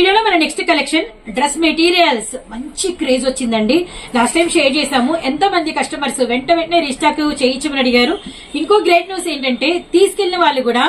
వీడియోలో మన next collection dress materials మంచి క్రేజ్ వచ్చిందండి. లాస్ట్ టైం షేర్ చేసాము. ఎంతో మంది కస్టమర్స్ వెంటనే రీస్టాక్ చేయించమని అడిగారు. ఇంకో గ్రేట్ న్యూస్ ఏంటంటే తీసుకెళ్లిన వాళ్ళు కూడా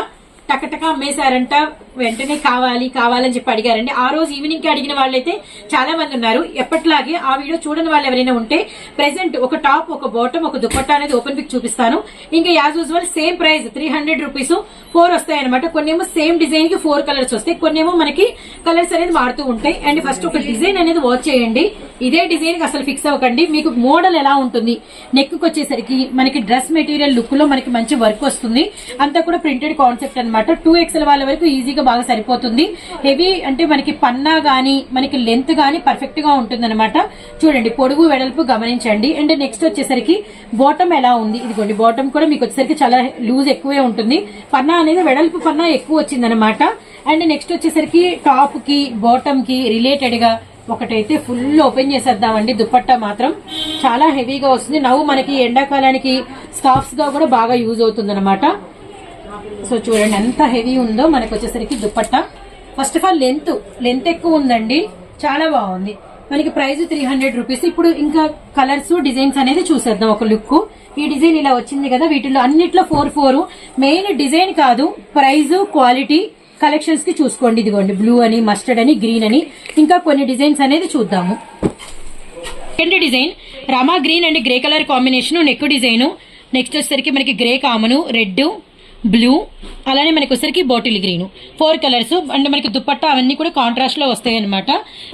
టకటక అమ్మేశారంట. వెంటనే కావాలని చెప్పి అడిగారండి. ఆ రోజు ఈవినింగ్ కి అడిగిన వాళ్ళైతే చాలా మంది ఉన్నారు. ఎప్పటిలాగే ఆ వీడియో చూడని వాళ్ళు ఎవరైనా ఉంటే ప్రెసెంట్ ఒక టాప్, ఒక బాటమ్, ఒక దుపట్టా అనేది ఓపెన్ పిక్ చూపిస్తాను. ఇంకా as usual same price 300 rupees 4 వస్తాయి అనమాట. కొన్నేమో సేమ్ డిజైన్ కి 4 కలర్స్ వస్తాయి, కొన్నేమో మనకి కలర్స్ అనేది మారుతూ ఉంటాయి. అండ్ ఫస్ట్ ఒక డిజైన్ అనేది వాచ్ చేయండి. ఇదే డిజైన్ కి అసలు ఫిక్స్ అవ్వకండి. మీకు మోడల్ ఎలా ఉంటుంది, నెక్ కు వచ్చేసరికి మనకి డ్రెస్ మెటీరియల్ లుక్ లో మనకి మంచి వర్క్ వస్తుంది. అంతా కూడా ప్రింటెడ్ కాన్సెప్ట్ అనమాట. 2XL వాళ్ళ వరకు ఈజీగా బాగా సరిపోతుంది. హెవీ అంటే మనకి పన్నా గానీ మనకి లెంత్ గానీ పర్ఫెక్ట్ గా ఉంటుంది అనమాట. చూడండి పొడుగు వెడల్పు గమనించండి. అండ్ నెక్స్ట్ వచ్చేసరికి బాటమ్ ఎలా ఉంది, ఇదిగోండి బాటమ్ కూడా మీకు వచ్చేసరికి చాలా లూజ్ ఎక్కువే ఉంటుంది. పన్నా అనేది వెడల్పు పన్నా ఎక్కువ వచ్చింది అనమాట. అండ్ నెక్స్ట్ వచ్చేసరికి టాప్ కి బాటమ్ కి రిలేటెడ్ గా ఒకటైతే ఫుల్ ఓపెన్ చేసేద్దామండి. దుపట్టా మాత్రం చాలా హెవీగా వస్తుంది. నవ్వు మనకి ఎండాకాలానికి స్కార్ఫ్స్ గా కూడా బాగా యూజ్ అవుతుంది అనమాట. సో చూడండి ఎంత హెవీ ఉందో మనకు వచ్చేసరికి dupatta. First of all length ఎక్కువ ఉందండి, చాలా బాగుంది. మనకి ప్రైస్ 300 రూపీస్. ఇప్పుడు ఇంకా కలర్స్ డిజైన్స్ అనేది చూసేద్దాం. ఒక లుక్ ఈ డిజైన్ ఇలా వచ్చింది కదా, వీటిలో అన్నిట్లో 4 మెయిన్ డిజైన్ కాదు, ప్రైస్ క్వాలిటీ కలెక్షన్స్ కి చూసుకోండి. ఇదిగోండి బ్లూ అని, మస్టర్డ్ అని, గ్రీన్ అని, ఇంకా కొన్ని డిజైన్స్ అనేది చూద్దాము. Second design Rama green and grey colour combination neck design. Next వచ్చేసరికి మనకి గ్రే కామను, రెడ్, బ్లూ, అలానే మనకి వచ్చేసరికి బాటిల్ గ్రీన్, 4 కలర్స్. అండ్ మనకి దుపట్టా అవన్నీ కూడా కాంట్రాస్ట్ లో వస్తాయి అనమాట.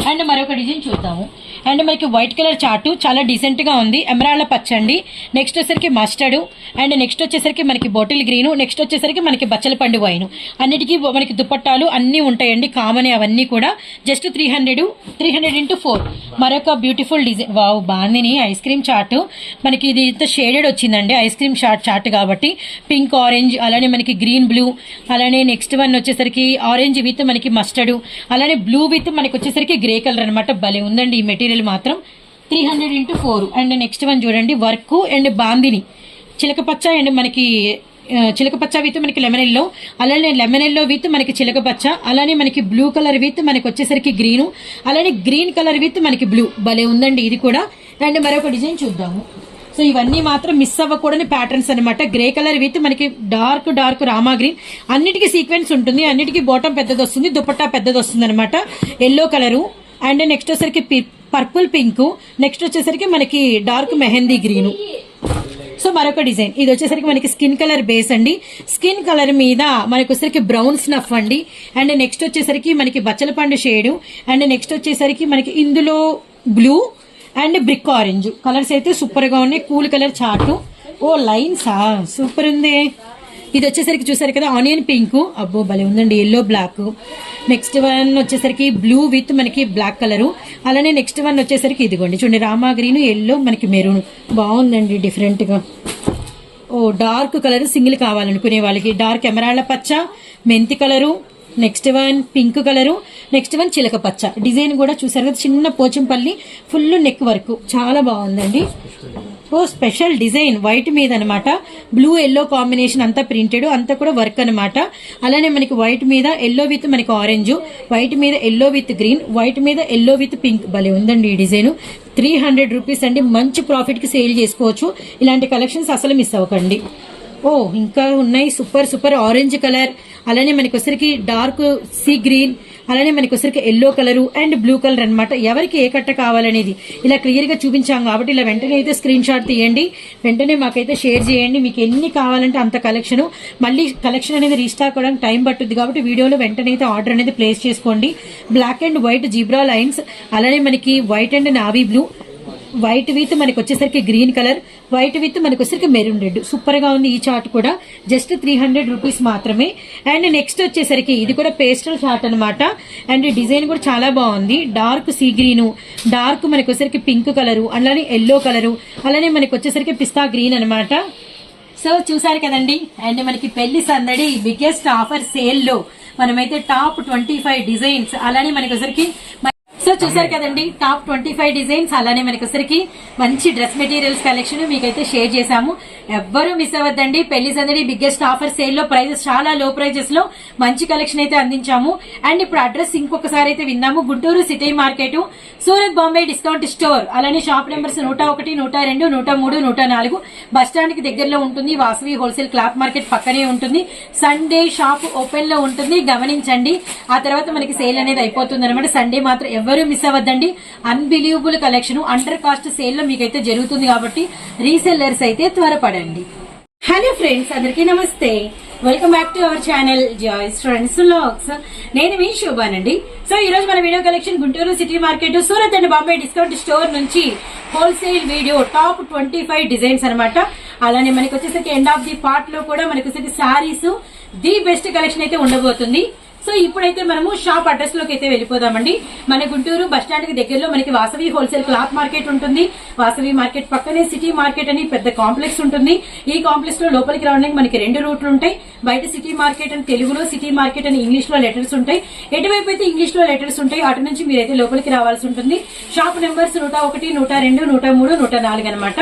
అండ్ మరొక డిజైన్ చూద్దాము. అండ్ మనకి వైట్ కలర్ చార్ట్ చాలా డీసెంట్ గా ఉంది, ఎమరాల్డ్ పచ్చండి. నెక్స్ట్ వచ్చేసరికి మస్టర్డ్, అండ్ నెక్స్ట్ వచ్చేసరికి మనకి బాటిల్ గ్రీన్, నెక్స్ట్ వచ్చేసరికి మనకి బచ్చల పండు వైన్. అన్నిటికీ మనకి దుపట్టాలు అన్ని ఉంటాయండి, కామన్ అవన్నీ కూడా. Just 300 into 4. మరొక beautiful design, wow bandhani ice cream chart. మనకి ఇది ఇంత షేడెడ్ వచ్చిందండి, ఐస్ క్రీమ్ చార్ట్ కాబట్టి. పింక్, ఆరెంజ్, అలానే మనకి గ్రీన్, బ్లూ, అలానే నెక్స్ట్ వన్ వచ్చేసరికి ఆరెంజ్ విత్ మనకి మస్టర్డ్, అలానే బ్లూ విత్ మనకి వచ్చేసరికి గ్రే కలర్ అనమాట. భలే ఉందండి ఈ మెటీరియల్ మాత్రం. 300 into 4. అండ్ నెక్స్ట్ వన్ చూడండి వర్క్ అండ్ బాందిని చిలకపచ్చ, అండ్ మనకి చిలకపచ్చ విత్ మనకి లెమన్ ఎల్లో, అలానే లెమన్ ఎల్లో విత్ మనకి చిలకపచ్చ, అలానే మనకి బ్లూ కలర్ విత్ మనకి వచ్చేసరికి గ్రీను, అలానే గ్రీన్ కలర్ విత్ మనకి బ్లూ. భలే ఉందండి ఇది కూడా. అండ్ మరొక డిజైన్ చూద్దాము. సో ఇవన్నీ మాత్రం మిస్ అవ్వకూడని ప్యాటర్న్స్ అనమాట. గ్రే కలర్ విత్ మనకి డార్క్ రామా గ్రీన్, అన్నిటికీ సీక్వెన్స్ ఉంటుంది, అన్నిటికీ బాటమ్ పెద్దది వస్తుంది, దుపట్టా పెద్దది వస్తుంది అనమాట. ఎల్లో కలరు, అండ్ నెక్స్ట్ వచ్చేసరికి పర్పుల్ పింక్, నెక్స్ట్ వచ్చేసరికి మనకి డార్క్ మెహందీ గ్రీన్. సో మరొక డిజైన్ ఇది వచ్చేసరికి మనకి స్కిన్ కలర్ బేస్ అండి. స్కిన్ కలర్ మీద మనకి వచ్చేసరికి బ్రౌన్ స్నఫ్ అండి. అండ్ నెక్స్ట్ వచ్చేసరికి మనకి బచ్చల పండు షేడు, అండ్ నెక్స్ట్ వచ్చేసరికి మనకి ఇందులో blue and brick orange colours అయితే సూపర్ గా ఉన్నాయి. కూల్ కలర్ చార్ట్, ఓ లైన్స్ సూపర్ ఉంది. ఇది వచ్చేసరికి చూసారు కదా ఆనియన్ పింక్, అబ్బో భలే ఉందండి. ఎల్లో బ్లాక్, నెక్స్ట్ వన్ వచ్చేసరికి బ్లూ విత్ మనకి బ్లాక్ కలరు, అలానే నెక్స్ట్ వన్ వచ్చేసరికి ఇదిగోండి చూడండి రామా గ్రీన్, ఎల్లో, మనకి మెరూన్. బాగుందండి డిఫరెంట్ గా. ఓ డార్క్ కలర్ సింగిల్ కావాలనుకునే వాళ్ళకి డార్క్ ఎమరాల్డ్ పచ్చ, మెంతి colour, next one pink colour, next one చిలక పచ్చ. డిజైన్ కూడా చూసారు కదా, చిన్న పోచంపల్లి ఫుల్ నెక్ వర్క్, చాలా బాగుందండి. ఓ స్పెషల్ డిజైన్ వైట్ మీద అనమాట. బ్లూ ఎల్లో కాంబినేషన్ అంతా ప్రింటెడ్, అంతా కూడా వర్క్ అనమాట. అలానే మనకి వైట్ మీద ఎల్లో విత్ మనకి ఆరెంజ్, వైట్ మీద ఎల్లో విత్ గ్రీన్, వైట్ మీద ఎల్లో విత్ పింక్. భలే ఉందండి ఈ డిజైన్. 300 రూపీస్ అండి. మంచి ప్రాఫిట్ కి సేల్ చేసుకోవచ్చు. ఇలాంటి కలెక్షన్స్ అసలు మిస్ అవ్వకండి. ఓ ఇంకా ఉన్నాయి సూపర్ ఆరెంజ్ కలర్, అలానే మనకి వచ్చరికి డార్క్ సీ గ్రీన్, అలానే మనకి వచ్చరికి yellow colour and blue colour అనమాట. ఎవరికి ఏ కట్ట కావాలనేది ఇలా క్లియర్ గా చూపించాం కాబట్టి ఇలా వెంటనే అయితే స్క్రీన్ షాట్ తీయండి, వెంటనే మాకైతే షేర్ చేయండి. మీకు ఎన్ని కావాలంటే అంత కలెక్షన్. మళ్ళీ కలెక్షన్ అనేది రీస్టాక్ అవ్వడానికి టైం పట్టుద్ది కాబట్టి వీడియోలో వెంటనే అయితే ఆర్డర్ అనేది ప్లేస్ చేసుకోండి. Black and white zebra lines, అలానే మనకి white and navy blue, white with మనకి వచ్చేసరికి గ్రీన్ కలర్, వైట్ విత్ మనకి వచ్చేసరికి మెరూన్ రెడ్. సూపర్ గా ఉంది ఈ చార్ట్ కూడా. జస్ట్ 300 రూపీస్ మాత్రమే. అండ్ నెక్స్ట్ వచ్చేసరికి ఇది కూడా పేస్టల్ చార్ట్ అనమాట. అండ్ డిజైన్ కూడా చాలా బాగుంది. డార్క్ సీ గ్రీన్, డార్క్ మనకి వచ్చేసరికి పింక్ కలరు, అలానే ఎల్లో కలరు, అలానే మనకి వచ్చేసరికి పిస్తా గ్రీన్ అనమాట. సో చూసారు కదండి. అండ్ మనకి పెళ్లి సందడి బిగ్గెస్ట్ ఆఫర్ సేల్ లో మనమైతే టాప్ 25 డిజైన్స్, అలానే మనకి వచ్చేసరికి సో చూసారు కదండి టాప్ 25 డిజైన్స్, అలానే మనకి వచ్చరికి మంచి డ్రెస్ మెటీరియల్స్ కలెక్షన్ మీకైతే షేర్ చేశాము. ఎవ్వరూ మిస్ అవ్వద్దండి. పెళ్లి సందడి బిగ్గెస్ట్ ఆఫర్ సేల్ లో ప్రైజెస్ చాలా లో ప్రైజెస్ లో మంచి కలెక్షన్ అయితే అందించాము. అండ్ ఇప్పుడు అడ్రస్ ఇంకొకసారి అయితే విందాము. Guntur city market, Surat Bombay discount store, అలానే షాప్ నెంబర్స్ 101, 102, 103, 104 బస్ స్టాండ్ కి దగ్గరలో ఉంటుంది. వాసవి హోల్సేల్ క్లాత్ మార్కెట్ పక్కనే ఉంటుంది. సండే షాప్ ఓపెన్ లో ఉంటుంది, గమనించండి. ఆ తర్వాత మనకి సేల్ అనేది అయిపోతుంది అనమాట. సండే మాత్రం ఎవరు మిస్ అవ్వద్దండి. Unbelievable collection under cost sale లో మీకైతే జరుగుతుంది కాబట్టి రీసెల్లర్స్ అయితే త్వరపడండి. హలో ఫ్రెండ్స్, అందరికీ నమస్తే. Welcome back to our channel joy's friends vlogs. నేను మీ శోభానండి. సో ఈ రోజు మన video collection Guntur city market, Surat and Bombay discount store నుంచి హోల్సేల్ వీడియో టాప్ 25 డిజైన్స్ అనమాట. అలానే మనకి వచ్చేసరికి ఎండ్ ఆఫ్ ది పార్ట్ లో కూడా మనకి వచ్చేసరికి సారీస్ ది బెస్ట్ కలెక్షన్ అయితే ఉండబోతుంది. సో ఇప్పుడైతే మనము షాప్ అడ్రస్ లోకి అయితే వెళ్ళిపోదామండి. మన గుంటూరు బస్ స్టాండ్ కి దగ్గరలో మనకి వాసవి హోల్సేల్ క్లాత్ మార్కెట్ ఉంటుంది. వాసవి మార్కెట్ పక్కనే సిటీ మార్కెట్ అని పెద్ద కాంప్లెక్స్ ఉంటుంది. ఈ కాంప్లెక్స్ లో లోపలికి రావడానికి మనకి 2 రూట్లు ఉంటాయి. బయట సిటీ మార్కెట్ అని తెలుగులో, సిటీ మార్కెట్ అని ఇంగ్లీష్ లో లెటర్స్ ఉంటాయి. ఎటువైపు అయితే ఇంగ్లీష్ లో లెటర్స్ ఉంటాయి అటు నుంచి మీరైతే లోపలికి రావాల్సి ఉంటుంది. షాప్ నెంబర్స్ 101, 102, 103, 104 అనమాట.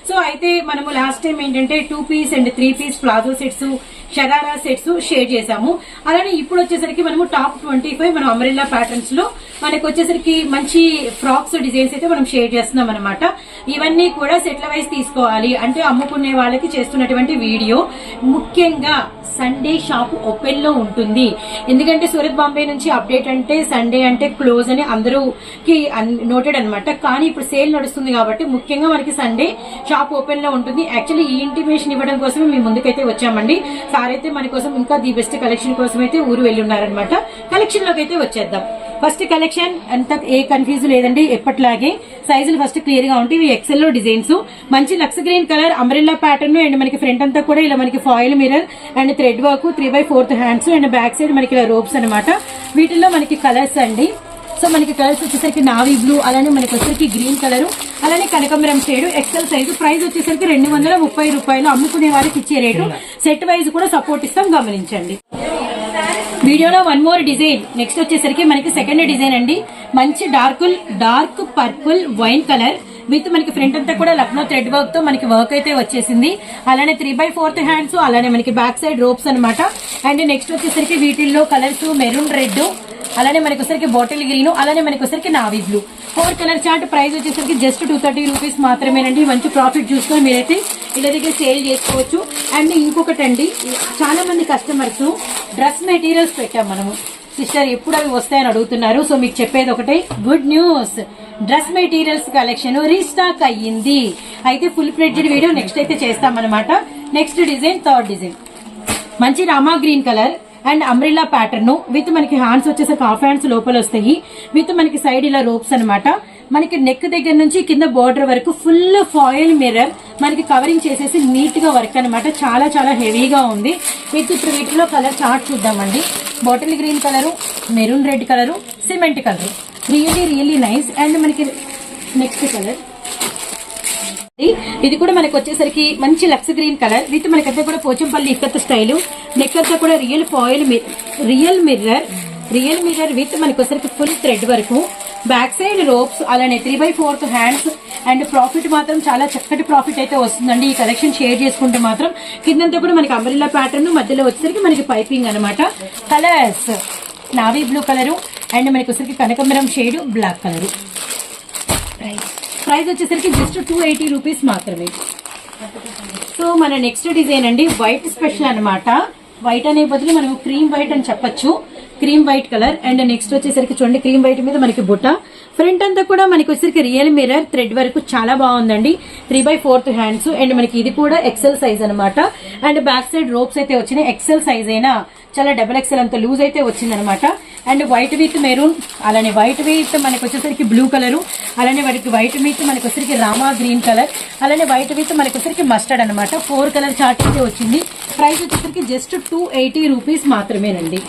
సో అయితే మనము లాస్ట్ టైం ఏంటంటే 2 piece and 3 piece palazzo sets, sharara sets share చేసాము. అలానే ఇప్పుడు వచ్చేసరికి మనము టాప్ 25 మనం అంబ్రెల్లా ప్యాటర్న్స్ లో మనకు వచ్చేసరికి మంచి ఫ్రాక్స్ డిజైన్స్ అయితే మనం షేర్ చేస్తున్నాం అనమాట. ఇవన్నీ కూడా సెట్ల వైజ్ తీసుకోవాలి అంటే అమ్ముకునే వాళ్ళకి చేస్తున్నటువంటి వీడియో. ముఖ్యంగా సండే షాప్ ఓపెన్ లో ఉంటుంది. ఎందుకంటే సూరత్ బాంబే నుంచి అప్డేట్ అంటే సండే అంటే క్లోజ్ అని అందరూకి నోటెడ్ అనమాట. కానీ ఇప్పుడు సేల్ నడుస్తుంది కాబట్టి ముఖ్యంగా మనకి సండే షాప్ ఓపెన్ లో ఉంటుంది. యాక్చువల్లీ ఈ ఇంటిమేషన్ ఇవ్వడం కోసమే మీ ముందుకైతే వచ్చామండి. సార్ అయితే మన కోసం ఇంకా ది బెస్ట్ కలెక్షన్ కోసం అయితే ఊరు వెళ్ళి ఉన్నారనమాట. కలెక్షన్ లోకి అయితే వచ్చేద్దాం. ఫస్ట్ కలెక్షన్ అంత ఏ కన్ఫ్యూజ్ లేదండి, ఎప్పట్లాగే సైజులు ఫస్ట్ క్లియర్ గా ఉంటాయి. ఇవి ఎక్సెల్ లో డిజైన్స్, మంచి lux green colour umbrella pattern and మనకి ఫ్రంట్ అంతా కూడా ఇలా మనకి foil mirror and thread work, 3/4 hands and back side మనకి ఇలా రోప్స్ అనమాట. వీటిల్లో మనకి కలర్స్ అండి. సో మనకి కలర్స్ వచ్చేసరికి నావీ బ్లూ, అలానే మనకి వచ్చేసరికి గ్రీన్ కలర్, అలానే కనకంబరం షేడ్. XL size. ప్రైస్ వచ్చేసరికి 230 రూపాయలు. అమ్ముకునే వారికి ఇచ్చే రేటు. సెట్ వైజ్ కూడా సపోర్ట్ ఇస్తాం, గమనించండి. వీడియోలో 1 మోర్ డిజైన్. నెక్స్ట్ వచ్చేసరికి మనకి సెకండ్ డిజైన్ అండి. మంచి dark purple wine colour with మనకి ఫ్రంట్ అంతా కూడా లక్నో థ్రెడ్ వర్క్ తో మనకి వర్క్ అయితే వచ్చేసింది. అలానే 3/4 హ్యాండ్స్, అలానే మనకి బ్యాక్ సైడ్ రోప్స్ అనమాట. అండ్ నెక్స్ట్ వచ్చేసరికి వీటిల్లో కలర్స్ మెరూన్ రెడ్, అలానే మనకి వచ్చరికి బాటిల్ గ్రీన్, అలానే మనకి వచ్చరికి navy blue. 4 colour chart. Price వచ్చేసరికి జస్ట్ 230 రూపీస్ మాత్రమేనండి. మంచి ప్రాఫిట్ చూసుకొని మీరైతే ఇలా దగ్గర సేల్ చేసుకోవచ్చు. అండ్ ఇంకొకటి అండి, చాలా మంది కస్టమర్స్ డ్రెస్ మెటీరియల్స్ పెట్టాం మనము. సిస్టర్ ఎప్పుడు అవి వస్తాయని అడుగుతున్నారు. సో మీకు చెప్పేది ఒకటే good news, dress materials collection restock అయ్యింది. అయితే ఫుల్ ఫ్లెడ్జ్డ్ వీడియో నెక్స్ట్ అయితే చేస్తామన్నమాట. నెక్స్ట్ డిజైన్, థర్డ్ డిజైన్ మంచి Rama green colour and umbrella pattern with మనకి హ్యాండ్స్ వచ్చేసరికి హాఫ్ హ్యాండ్స్ లోపల వస్తాయి. విత్ మనకి సైడ్ ఇలా రోప్స్ అనమాట. మనకి నెక్ దగ్గర నుంచి కింద బోర్డర్ వరకు ఫుల్ ఫాయిల్ మిర్రర్ మనకి కవరింగ్ చేసేసి నీట్ గా వర్క్ అనమాట. చాలా చాలా హెవీగా ఉంది. విత్ ఇప్పుడు వీటిలో కలర్ చార్ట్ చూద్దామండి. Bottle green colour, maroon red colour, cement colour. Really nice. And మనకి నెక్స్ట్ కలర్ ఇది కూడా మనకి వచ్చేసరికి మంచి లక్స్ గ్రీన్ కలర్ విత్ మనకంతా కూడా పోచంపల్లి ఇక్కత్ స్టైల్. నెక్ అంతా కూడా రియల్ మిర్రర్ విత్ మనకి వచ్చరికి ఫుల్ థ్రెడ్ వరకు, బ్యాక్ సైడ్ రోప్స్, అలానే 3/4 హ్యాండ్స్. అండ్ ప్రాఫిట్ మాత్రం చాలా చక్కటి ప్రాఫిట్ అయితే వస్తుందండి. ఈ కలెక్షన్ షేర్ చేసుకుంటే మాత్రం కిందంతా కూడా మనకి అంబ్రెల్లా ప్యాటర్న్, మధ్యలో వచ్చేసరికి మనకి పైపింగ్ అనమాట. Colours navy blue colour and మనకి వచ్చరికి కనకంబరం షేడ్ బ్లాక్ కలరు. ప్రైస్ వచ్చేసరికి జస్ట్ 280 రూపీస్ మాత్రమే. సో మన నెక్స్ట్ డిజైన్ అండి, వైట్ స్పెషల్ అనమాట. వైట్ అనే బదులు మనం క్రీమ్ వైట్ అని చెప్పొచ్చు. Cream white colour. And next వచ్చేసరికి చూడండి, క్రీమ్ వైట్ మీద మనకి బుట్ట. ఫ్రంట్ అంతా కూడా మనకి వచ్చేసరికి రియల్ మిర్రర్ థ్రెడ్ వరకు చాలా బాగుందండి. 3/4 హ్యాండ్స్ అండ్ మనకి ఇది కూడా ఎక్సెల్ సైజ్ అనమాట. అండ్ బ్యాక్ సైడ్ రోప్స్ అయితే వచ్చినాయి. ఎక్సెల్ సైజ్ అయినా చాలా డబుల్ ఎక్సెల్ అంత లూజ్ అయితే వచ్చింది అనమాట. అండ్ వైట్ విత్ మెరూన్, అలానే వైట్ విత్ మనకి వచ్చేసరికి బ్లూ కలర్, అలానే వాటికి వైట్ విత్ మనకి వచ్చేసరికి రామా గ్రీన్ కలర్, అలానే వైట్ విత్ మనకి వచ్చేసరికి మస్టర్డ్ అనమాట. 4 కలర్ చార్ట్ అయితే వచ్చింది. ప్రైస్ వచ్చేసరికి జస్ట్ 280 రూపీస్ మాత్రమేనండి.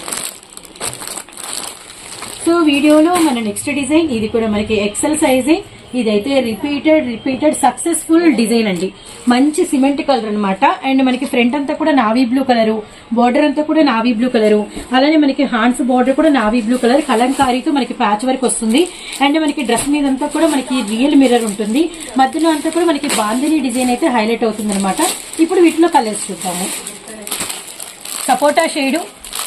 సో వీడియోలో మన నెక్స్ట్ డిజైన్ ఇది కూడా మనకి ఎక్సెల్ సైజే. ఇదైతే రిపీటెడ్ సక్సెస్ఫుల్ డిజైన్ అండి. మంచి సిమెంట్ కలర్ అన్నమాట. అండ్ మనకి ఫ్రంట్ అంతా కూడా నావీ బ్లూ కలరు, బార్డర్ అంతా కూడా నావీ బ్లూ కలరు, అలానే మనకి హ్యాండ్స్ బార్డర్ కూడా నావీ బ్లూ కలర్ కలంకారీతో మనకి ప్యాచ్ వర్క్ వస్తుంది. అండ్ మనకి డ్రెస్ మీద అంతా కూడా మనకి రియల్ మిర్రర్ ఉంటుంది. మధ్యలో అంతా కూడా మనకి బాందిని డిజైన్ అయితే హైలైట్ అవుతుంది అనమాట. ఇప్పుడు వీటిలో కలర్స్ చూద్దాము. సపోటా shade,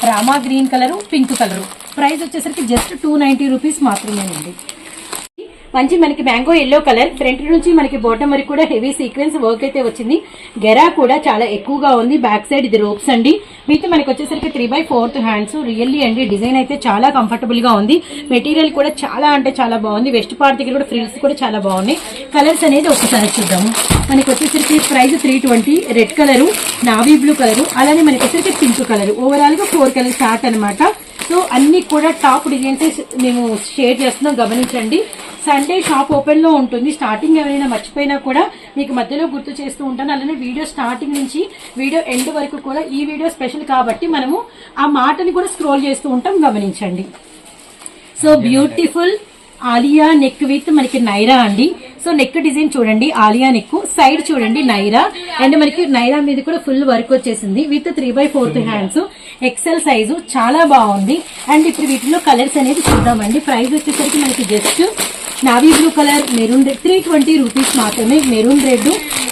Rama green colour, pink colour. Price వచ్చేసరికి జస్ట్ 290 రూపీస్ మాత్రమేనండి. మంచి మనకి మ్యాంగో ఎల్లో కలర్, ఫ్రంట్ నుంచి మనకి బాటమ్ వరకు కూడా హెవీ సీక్వెన్స్ వర్క్ అయితే వచ్చింది. గెరా కూడా చాలా ఎక్కువగా ఉంది. బ్యాక్ సైడ్ ఇది రోప్స్ అండి. వీటి మనకి వచ్చేసరికి 3/4 హ్యాండ్స్. రియల్లీ అండి డిజైన్ అయితే చాలా కంఫర్టబుల్ గా ఉంది. మెటీరియల్ కూడా చాలా అంటే చాలా బాగుంది. వెస్ట్ పార్ట్ దగ్గర కూడా ఫ్రిల్స్ కూడా చాలా బాగున్నాయి. కలర్స్ అనేది ఒకసారి చూద్దాము. మనకి వచ్చేసరికి price 320. Red colour, navy blue colour, అలానే మనకి వచ్చేసరికి పింక్ కలర్. ఓవరాల్ గా 4 కలర్ స్టార్ట్ అనమాట. సో అన్ని కూడా టాప్ డిజైన్స్ మేము షేర్ చేస్తున్నాం, గమనించండి. సండే షాప్ ఓపెన్ లో ఉంటుంది. స్టార్టింగ్ ఎవరైనా మర్చిపోయినా కూడా మీకు మధ్యలో గుర్తు చేస్తూ ఉంటాను. అలానే వీడియో స్టార్టింగ్ నుంచి వీడియో ఎండ్ వరకు కూడా ఈ వీడియో స్పెషల్ కాబట్టి మనము ఆ మాటని కూడా స్క్రోల్ చేస్తూ ఉంటాం, గమనించండి. So beautiful Alia neck with మనకి నైరా అండి. సో నెక్ డిజైన్ చూడండి, ఆలియా నెక్, సైడ్ చూడండి నైరా. అండ్ మనకి నైరా మీద కూడా ఫుల్ వర్క్ వచ్చేసింది విత్ 3/4 హ్యాండ్స్. ఎక్సెల్ సైజు చాలా బాగుంది. అండ్ ఇప్పుడు వీటిలో కలర్స్ అనేది చూద్దామండి. ప్రైస్ వచ్చేసరికి మనకి just navy blue colour, maroon red 320 rupees మాత్రమే. Maroon red,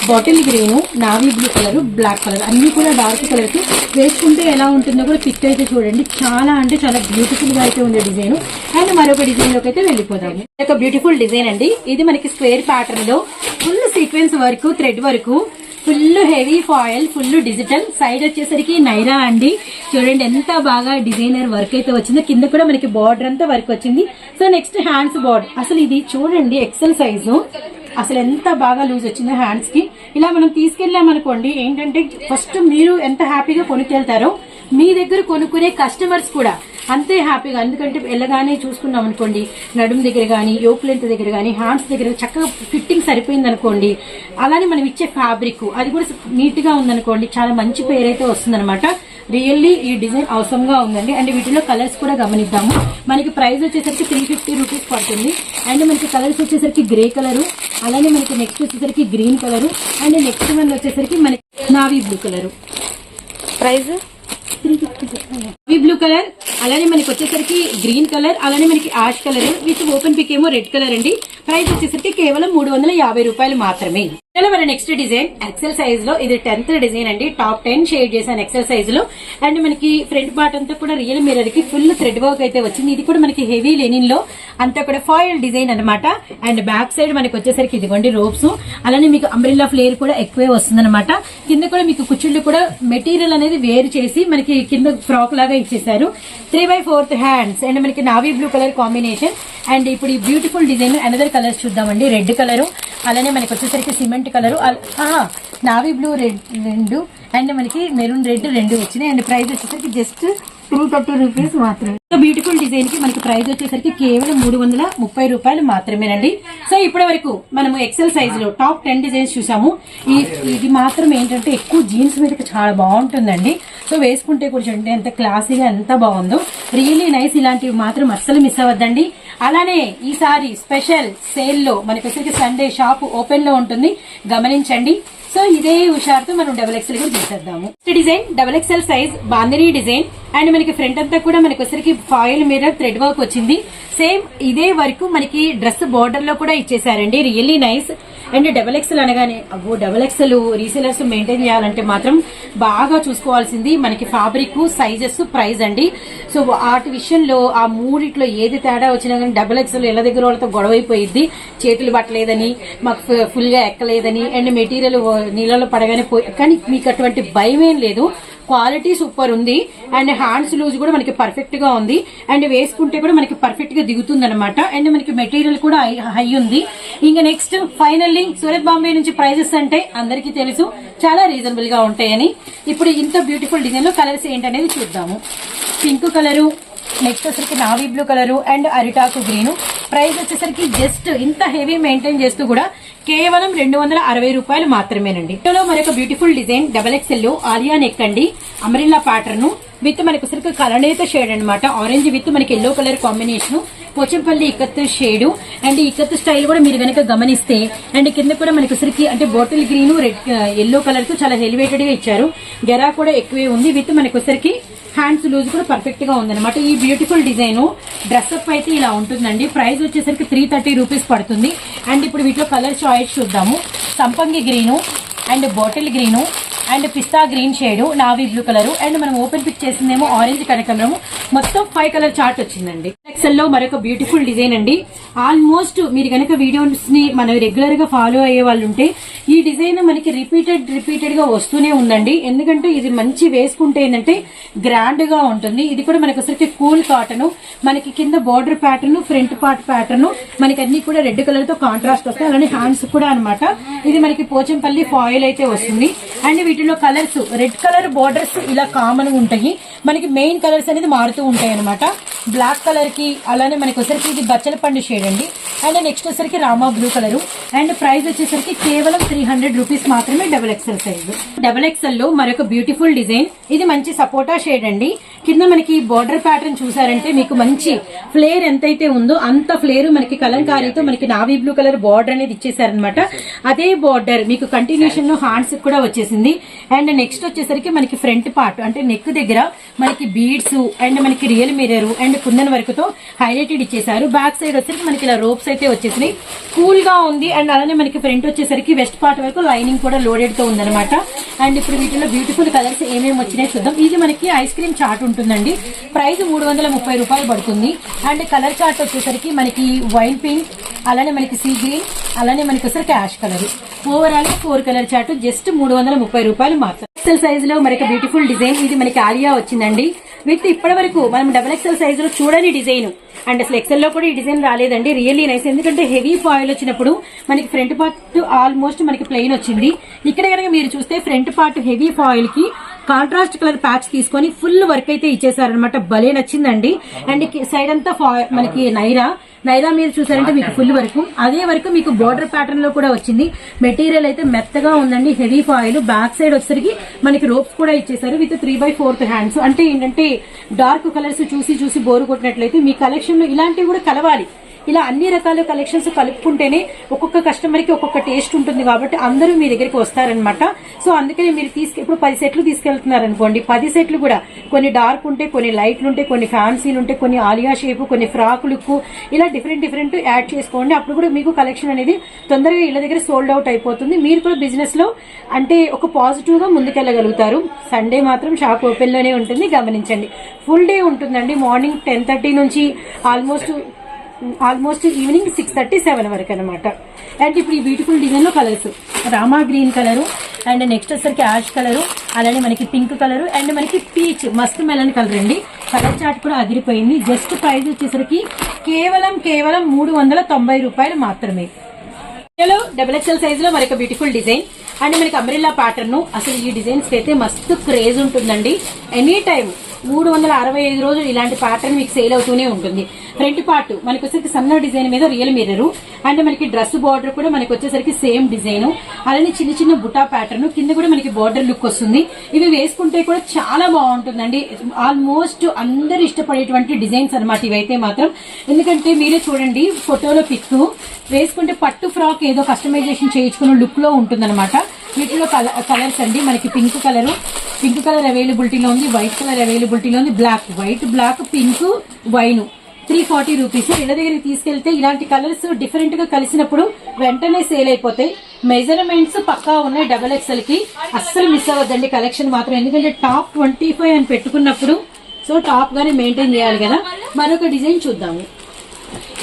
bottle green, navy blue colour, black colour అన్ని కూడా డార్క్ కలర్స్. వేసుకుంటే ఎలా ఉంటుందో కూడా పిక్ అయితే చూడండి. చాలా అంటే చాలా బ్యూటిఫుల్ గా అయితే ఉంది డిజైన్. అండ్ మరొక డిజైన్ లోకి అయితే వెళ్ళిపోదాము. ఒక బ్యూటిఫుల్ డిజైన్ అండి. ఇది మనకి స్క్వేర్ ప్యాటర్న్ లో full sequence work, thread work, full heavy foil, full digital. Side వచ్చేసరికి నైరా అండి. చూడండి ఎంత బాగా డిజైనర్ వర్క్ అయితే వచ్చిందో. కింద కూడా మనకి బార్డర్ అంతా వర్క్ వచ్చింది. So next hands border. అసలు ఇది చూడండి ఎక్సెల్ సైజు. అసలు ఎంత బాగా లూజ్ వచ్చిందో హ్యాండ్స్ కి. ఇలా మనం తీసుకెళ్ళామనుకోండి, ఏంటంటే ఫస్ట్ మీరు ఎంత హ్యాపీగా కొనుక్కెళ్తారో మీ దగ్గర కొనుక్కునే కస్టమర్స్ కూడా అంతే హ్యాపీగా. ఎందుకంటే వెళ్ళగానే చూసుకున్నాం అనుకోండి, నడుము దగ్గర కానీ, యోక్ లెంత్ దగ్గర కానీ, హ్యాండ్స్ దగ్గర చక్కగా ఫిట్టింగ్ సరిపోయింది అనుకోండి. అలానే మనం ఇచ్చే ఫ్యాబ్రిక్ అది కూడా నీట్ గా ఉందనుకోండి, చాలా మంచి పేరైతే వస్తుందన్నమాట. రియల్లీ ఈ డిజైన్ అవసరంగా ఉందండి. అండ్ వీటిలో కలర్స్ కూడా గమనిద్దాము. మనకి ప్రైస్ వచ్చేసరికి 350 రూపీస్ పడుతుంది. అండ్ మనకి కలర్స్ వచ్చేసరికి గ్రే కలరు, అలానే మనకి నెక్స్ట్ వచ్చేసరికి green colour, and next one వచ్చేసరికి మనకి navy blue colour. Price navy blue colour, అలానే మనకి వచ్చేసరికి గ్రీన్ కలర్, అలానే మనకి ash colour with open pick ఏమో రెడ్ కలర్ అండి. ప్రైస్ వచ్చేసరికి కేవలం 350 రూపాయలు మాత్రమే. మన నెక్స్ట్ డిజైన్ ఎక్సెల్ సైజ్ లో, ఇది 10th డిజైన్ అండి. టాప్ 10 షేడ్ చేశాను ఎక్సెల్ సైజ్ లో. అండ్ మనకి ఫ్రంట్ పార్ట్ అంతా కూడా రియల్ మిర్రర్ కి ఫుల్ థ్రెడ్ వర్క్ అయితే వచ్చింది. ఇది కూడా మనకి హెవీ లెనిన్ లో అంతా కూడా ఫాయిల్ డిజైన్ అనమాట. అండ్ బ్యాక్ సైడ్ మనకి వచ్చేసరికి ఇదిగోండి రోప్స్, అలానే మీకు అంబ్రెల్లా ఫ్లేర్ కూడా ఎక్కువే వస్తుంది అనమాట. కింద కూడా మీకు కుచ్చుళ్ళు కూడా మెటీరియల్ అనేది వేరు చేసి మనకి కింద ఫ్రాక్ లాగా ఇచ్చేసారు. 3/4 హ్యాండ్స్. అండ్ మనకి navy blue colour combination. And ఇప్పుడు ఈ బ్యూటిఫుల్ డిజైన్ అనదర్ కలర్స్ చూద్దామండి. రెడ్ కలరు, అలానే మనకి వచ్చేసరికి cement colour, navy blue red 2, and మనకి మెరూన్ రెడ్ 2 వచ్చినాయి. అండ్ ప్రైస్ వచ్చేసరికి జస్ట్ 230 రూపీస్ మాత్రమే. బ్యూటిఫుల్ డిజైన్ కి మనకి ప్రైస్ వచ్చేసరికి కేవలం 330 రూపాయలు మాత్రమేనండి. సో ఇప్పటి వరకు మనము ఎక్సెల్ సైజ్ లో టాప్ 10 డిజైన్స్ చూసాము. ఇది మాత్రం ఏంటంటే ఎక్కువ జీన్స్ మీదకి చాలా బాగుంటుందండి. సో వేసుకుంటే కూడా చూడండి ఎంత క్లాసీగా ఎంత బాగుందో. Really nice. ఇలాంటివి మాత్రం అస్సలు మిస్ అవ్వద్దండి. అలానే ఈసారి స్పెషల్ సేల్ లో మనకి వచ్చేసరికి సండే షాప్ ఓపెన్ లో ఉంటుంది, గమనించండి. సో ఇదే హుషారుతో మనం XXL కూడా చూసేద్దాము. Design XXL size bandhani design. And మనకి ఫ్రంట్ అంతా కూడా మనకి వచ్చరికి ఫాయిల్ మిర్రర్ థ్రెడ్ వర్క్ వచ్చింది. సేమ్ ఇదే వరకు మనకి డ్రెస్ బార్డర్ లో కూడా ఇచ్చేసారండి. Really nice. అండ్ XXL అనగానే అబ్బో XXL రీసేలర్స్ మెయింటైన్ చేయాలంటే మాత్రం బాగా చూసుకోవాల్సింది మనకి ఫ్యాబ్రిక్, సైజెస్, ప్రైస్ అండి. సో వాటి విషయంలో ఆ మూడిట్లో ఏది తేడా వచ్చినా కానీ XXL ఎలా దగ్గర వాళ్ళతో గొడవ అయిపోయింది. చేతులు పట్టలేదని, మాకు ఫుల్ గా ఎక్కలేదని, అండ్ మెటీరియల్ నీళ్ళలో పడగానే పోయి. కానీ మీకు అటువంటి భయం ఏం లేదు. క్వాలిటీ సూపర్ ఉంది. అండ్ హ్యాండ్స్ లూజ్ కూడా మనకి పర్ఫెక్ట్ గా ఉంది. అండ్ వేసుకుంటే కూడా మనకి పర్ఫెక్ట్ గా దిగుతుంది అనమాట. అండ్ మనకి మెటీరియల్ కూడా హై ఉంది. ఇంకా నెక్స్ట్ ఫైనల్లీ సూరత్ బాంబే నుంచి ప్రైజెస్ అంటే అందరికీ తెలుసు చాలా రీజనబుల్ గా ఉంటాయని. ఇప్పుడు ఇంత బ్యూటిఫుల్ డిజైన్ లో కలర్స్ ఏంటనేది చూద్దాము. పింక్ కలరు, నెక్స్ట్ వచ్చేసరికి నావీ బ్లూ కలరు, అండ్ అరిటాకు గ్రీన్. ప్రైస్ వచ్చేసరికి జస్ట్ ఇంత హెవీ మెయింటైన్ చేస్తూ కూడా కేవలం 260 రూపాయలు మాత్రమేనండి. ఇందులో మరొక beautiful design XXL Alia neck అండి. అమరిల్లా ప్యాటర్న్ విత్ మనకు వచ్చరికి కలనేత షేడ్ అనమాట. ఆరెంజ్ విత్ మనకి yellow colour combination, Pochampally ikat shade. And ikat style కూడా మీరు కనుక గమనిస్తే అండ్ కింద కూడా మనకు వచ్చరికి అంటే bottle green red yellow colour తో చాలా ఎలివేటెడ్ గా ఇచ్చారు. గెరా కూడా ఎక్కువే ఉంది. విత్ మనకు వచ్చరికి హ్యాండ్స్ లూజ్ కూడా పర్ఫెక్ట్ గా ఉందన్నమాట. ఈ బ్యూటిఫుల్ డిజైన్ డ్రెస్అప్ అయితే ఇలా ఉంటుందండి. ప్రైస్ వచ్చేసరికి 330 రూపీస్ పడుతుంది. అండ్ ఇప్పుడు వీటిలో కలర్ చాయిస్ చూద్దాము. సంపంగి green and bottle green and pista green shade, navy blue colour and మనం ఓపెన్ పిక్ చేసిందేమో ఆరెంజ్ కనకమరము. మొత్తం 5 కలర్ చార్ట్ వచ్చిందండి. ఎక్సెల్ లో మరొక బ్యూటిఫుల్ డిజైన్ అండి. ఆల్మోస్ట్ మీరు కనుక వీడియోస్ ని మనం రెగ్యులర్ గా ఫాలో అయ్యే వాళ్ళు ఉంటే ఈ డిజైన్ మనకి రిపీటెడ్ గా వస్తూనే ఉందండి. ఎందుకంటే ఇది మంచి వేసుకుంటే ఏంటంటే గ్రాండ్ గా ఉంటుంది. ఇది కూడా మనకి వచ్చరికి కూల్ కాటన్, మనకి కింద border pattern, front part pattern, మనకి అన్ని కూడా రెడ్ కలర్ తో కాంట్రాస్ట్ వస్తాయి. అలానే హ్యాండ్స్ కూడా అనమాట. ఇది మనకి పోచంపల్లి ఫాయిల్ అయితే వస్తుంది. అండ్ వీటిలో కలర్స్ రెడ్ కలర్ బార్డర్స్ ఇలా కామన్ గా ఉంటాయి. మనకి మెయిన్ కలర్స్ అనేది మారుతూ ఉంటాయి అనమాట. బ్లాక్ కలర్ కి అలానే మనకి వచ్చరికి ఇది బచ్చల పండు షేడ్ అండి. అండ్ నెక్స్ట్ వచ్చరికి Rama blue colour. And price వచ్చేసరికి కేవలం 300 రూపీస్ మాత్రమే. Double XL size. Double XL లో మరొక బ్యూటిఫుల్ డిజైన్. ఇది మంచి సపోటా షేడ్ అండి. కింద మనకి బార్డర్ ప్యాటర్న్ చూసారంటే మీకు మంచి ఫ్లేర్ ఎంతైతే ఉందో అంత ఫ్లేర్ మనకి కలంకారీతో మనకి నావీ బ్లూ కలర్ బార్డర్ అనేది ఇచ్చేసారనమాట. అదే బార్డర్ మీకు కంటిన్యూషన్ లో హ్యాండ్స్ కూడా వచ్చేసింది. అండ్ నెక్స్ట్ వచ్చేసరికి మనకి ఫ్రంట్ పార్ట్ అంటే నెక్ దగ్గర మనకి బీడ్స్ అండ్ మనకి real mirror and kundan work తో హైలైటెడ్ ఇచ్చేసారు. బ్యాక్ సైడ్ వచ్చేసరికి మనకి ఇలా రోప్స్ అయితే వచ్చేసినాయి. కూల్ గా ఉంది. అండ్ అలానే మనకి ఫ్రంట్ వచ్చేసరికి వెస్ట్ పార్ట్ వరకు లైనింగ్ కూడా లోడెడ్ తో ఉందన్నమాట. అండ్ ఇప్పుడు వీటిలో బ్యూటిఫుల్ కలర్స్ ఏమేమి వచ్చినాయి చూద్దాం. ఇది మనకి ఐస్ క్రీమ్ చార్ట్ ఉంటుందండి. ప్రైస్ 330 రూపాయలు పడుతుంది. అండ్ కలర్ చార్ట్ వచ్చేసరికి మనకి వైన్ పింక్, అలానే మనకి సీ గ్రీన్, అలానే మనకి వచ్చేసరికి ash colour. Overall 4 colour chart just 330 రూపాయలు మాత్రం. ఎక్సెల్ సైజ్ లో మరొక బ్యూటిఫుల్ డిజైన్. ఇది మనకి ఆలియా వచ్చిందండి. విత్ ఇప్పటి వరకు మనం డబుల్ ఎక్సెల్ సైజ్ లో చూడని డిజైన్. అండ్ అసలు ఎక్సెల్ లో కూడా ఈ డిజైన్ రాలేదండి. Really nice. ఎందుకంటే హెవీ ఫాయిల్ వచ్చినప్పుడు మనకి ఫ్రంట్ పార్ట్ ఆల్మోస్ట్ మనకి ప్లెయిన్ వచ్చింది. ఇక్కడ కనుక మీరు చూస్తే ఫ్రంట్ పార్ట్ హెవీ ఫాయిల్ కి కాంట్రాస్ట్ కలర్ ప్యాచ్ తీసుకొని ఫుల్ వర్క్ అయితే ఇచ్చేసారనమాట. భలే నచ్చిందండి. అండ్ సైడ్ అంతా మనకి నైరా మీరు చూసారంటే మీకు ఫుల్ వర్క్, అదే వరకు మీకు బోర్డర్ ప్యాటర్న్ లో కూడా వచ్చింది. మెటీరియల్ అయితే మెత్తగా ఉందండి. Heavy foil. బ్యాక్ సైడ్ వచ్చేసరికి మనకి రోప్స్ కూడా ఇచ్చేసారు విత్ 3/4 హ్యాండ్స్. అంటే ఏంటంటే డార్క్ కలర్స్ చూసి బోరు కొట్టినట్లయితే మీ కలెక్షన్ లో ఇలాంటివి కూడా కలవాలి. ఇలా అన్ని రకాల కలెక్షన్స్ కలుపుకుంటేనే ఒక్కొక్క కస్టమర్ కి ఒక్కొక్క టేస్ట్ ఉంటుంది కాబట్టి అందరూ మీ దగ్గరికి వస్తారనమాట. సో అందుకని మీరు ఇప్పుడు 10 సెట్లు తీసుకెళ్తున్నారు అనుకోండి, 10 సెట్లు కూడా కొన్ని డార్క్ ఉంటే, కొన్ని లైట్లు ఉంటే, కొన్ని ఫ్యాన్సీలు ఉంటే, కొన్ని ఆలియా షేప్, కొన్ని ఫ్రాక్ లుక్, ఇలా డిఫరెంట్ యాడ్ చేసుకోండి. అప్పుడు కూడా మీకు కలెక్షన్ అనేది తొందరగా ఇళ్ళ దగ్గర సోల్డ్ అవుట్ అయిపోతుంది. మీరు కూడా బిజినెస్ లో అంటే ఒక పాజిటివ్ గా ముందుకెళ్లగలుగుతారు. సండే మాత్రం షాప్ ఓపెన్ లోనే ఉంటుంది, గమనించండి. ఫుల్ డే ఉంటుందండి. మార్నింగ్ 10:30 నుంచి ఆల్మోస్ట్ ఈవినింగ్ 6:30-7 వరకు అనమాట. అండ్ ఇప్పుడు ఈ బ్యూటిఫుల్ డిజైన్ లో colours Rama green colour and next వచ్చేసరికి యాష్ కలర్, అలానే మనకి పింక్ కలర్ అండ్ మనకి పీచ్ మస్క్ మెలన్ కలర్ అండి. కలర్ చార్ట్ కూడా అదిరిపోయింది. జస్ట్ ప్రైస్ వచ్చేసరికి కేవలం 390 రూపాయలు మాత్రమే. డబుల్ ఎక్స్ఎల్ సైజ్ లో మరొక బ్యూటిఫుల్ డిజైన్ అండ్ మనకి అంబ్రెల్లా ప్యాటర్న్. అసలు ఈ డిజైన్స్ అయితే మస్తు క్రేజ్ ఉంటుందండి. ఎనీ టైం 365 రోజులు ఇలాంటి ప్యాటర్న్ మీకు సేల్ అవుతూనే ఉంటుంది. ఫ్రంట్ పార్ట్ మనకి వచ్చేసరికి సన్న డిజైన్ మీద రియల్ మిర్రర్ అండ్ మనకి డ్రెస్ బార్డర్ కూడా మనకి వచ్చేసరికి సేమ్ డిజైన్, అలానే చిన్న బుటా ప్యాటర్న్ కింద కూడా మనకి బార్డర్ లుక్ వస్తుంది. ఇవి వేసుకుంటే కూడా చాలా బాగుంటుందండి. ఆల్మోస్ట్ అందరు ఇష్టపడేటువంటి డిజైన్స్ అనమాట ఇవైతే మాత్రం. ఎందుకంటే మీరే చూడండి ఫోటోలో పిక్ వేసుకుంటే పట్టు ఫ్రాక్ ఏదో కస్టమైజేషన్ చేయించుకున్న లుక్ లో ఉంటుందన్నమాట. వీటిలో కలర్స్ అండి మనకి పింక్ కలర్ అవైలబిలిటీలో ఉంది, వైట్ కలర్ అవైలబిలిటీలో ఉంది, white black pink wine 340 rupees. ఇళ్ళ దగ్గరికి తీసుకెళ్తే ఇలాంటి కలర్స్ డిఫరెంట్ గా కలిసినప్పుడు వెంటనే సేల్ అయిపోతాయి. మెజర్మెంట్స్ పక్కా ఉన్నాయి. డబల్ ఎక్స్ఎల్ కి అస్సలు మిస్ అవ్వద్దండి కలెక్షన్ మాత్రం. ఎందుకంటే టాప్ 25 అని పెట్టుకున్నప్పుడు సో టాప్ గానే మెయింటైన్ చేయాలి కదా. మరొక డిజైన్ చూద్దాము.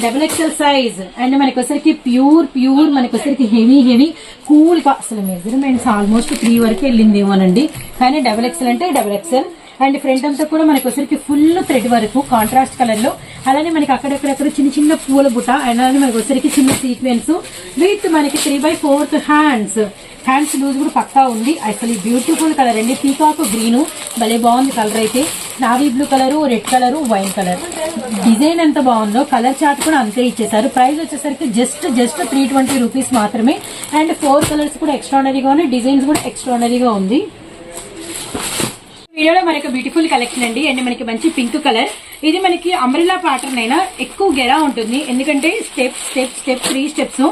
డబుల్ ఎక్స్ఎల్ సైజ్ అండ్ మనకి వచ్చరికి ప్యూర్ మనకి వచ్చరికి హెవీ కూల్ గా అసలు మెజర్మెంట్స్ ఆల్మోస్ట్ 3 వరకు వెళ్ళిందేమోనండి. కానీ డబుల్ ఎక్స్ఎల్ అంటే డబుల్ ఎక్స్ఎల్. అండ్ ఫ్రంట్ అంతా కూడా మనకి వచ్చరికి ఫుల్ థ్రెడ్ వరకు కాంట్రాస్ట్ కలర్ లో, అలానే మనకి అక్కడక్కడ చిన్న పూల బుట్ట అండ్ అలానే మనకి వచ్చరికి చిన్న సీక్వెన్స్ విత్ మనకి 3/4 హ్యాండ్స్ లూజ్ కూడా పక్కా ఉంది. అసలు ఈ బ్యూటిఫుల్ కలర్ అండి. పీకాక్ గ్రీన్ భలే బాగుంది కలర్ అయితే. Navy blue colour, red colour, wine colour. Design ఎంత బాగుందో కలర్ చార్ట్ కూడా అంతే ఇచ్చేసారు. ప్రైస్ వచ్చేసరికి జస్ట్ 320 రూపీస్ మాత్రమే. అండ్ 4 కలర్స్ కూడా ఎక్స్ట్రాడనరీగా ఉన్నాయి. డిజైన్స్ కూడా ఎక్స్ట్రాడనరీగా ఉంది. వీడియోలో మనకి బ్యూటిఫుల్ కలెక్షన్ అండి. అండ్ మనకి మంచి పింక్ కలర్, ఇది మనకి అంబ్రెల్లా ప్యాటర్న్ అయినా ఎక్కువ గెరా ఉంటుంది. ఎందుకంటే స్టెప్ 3 స్టెప్స్,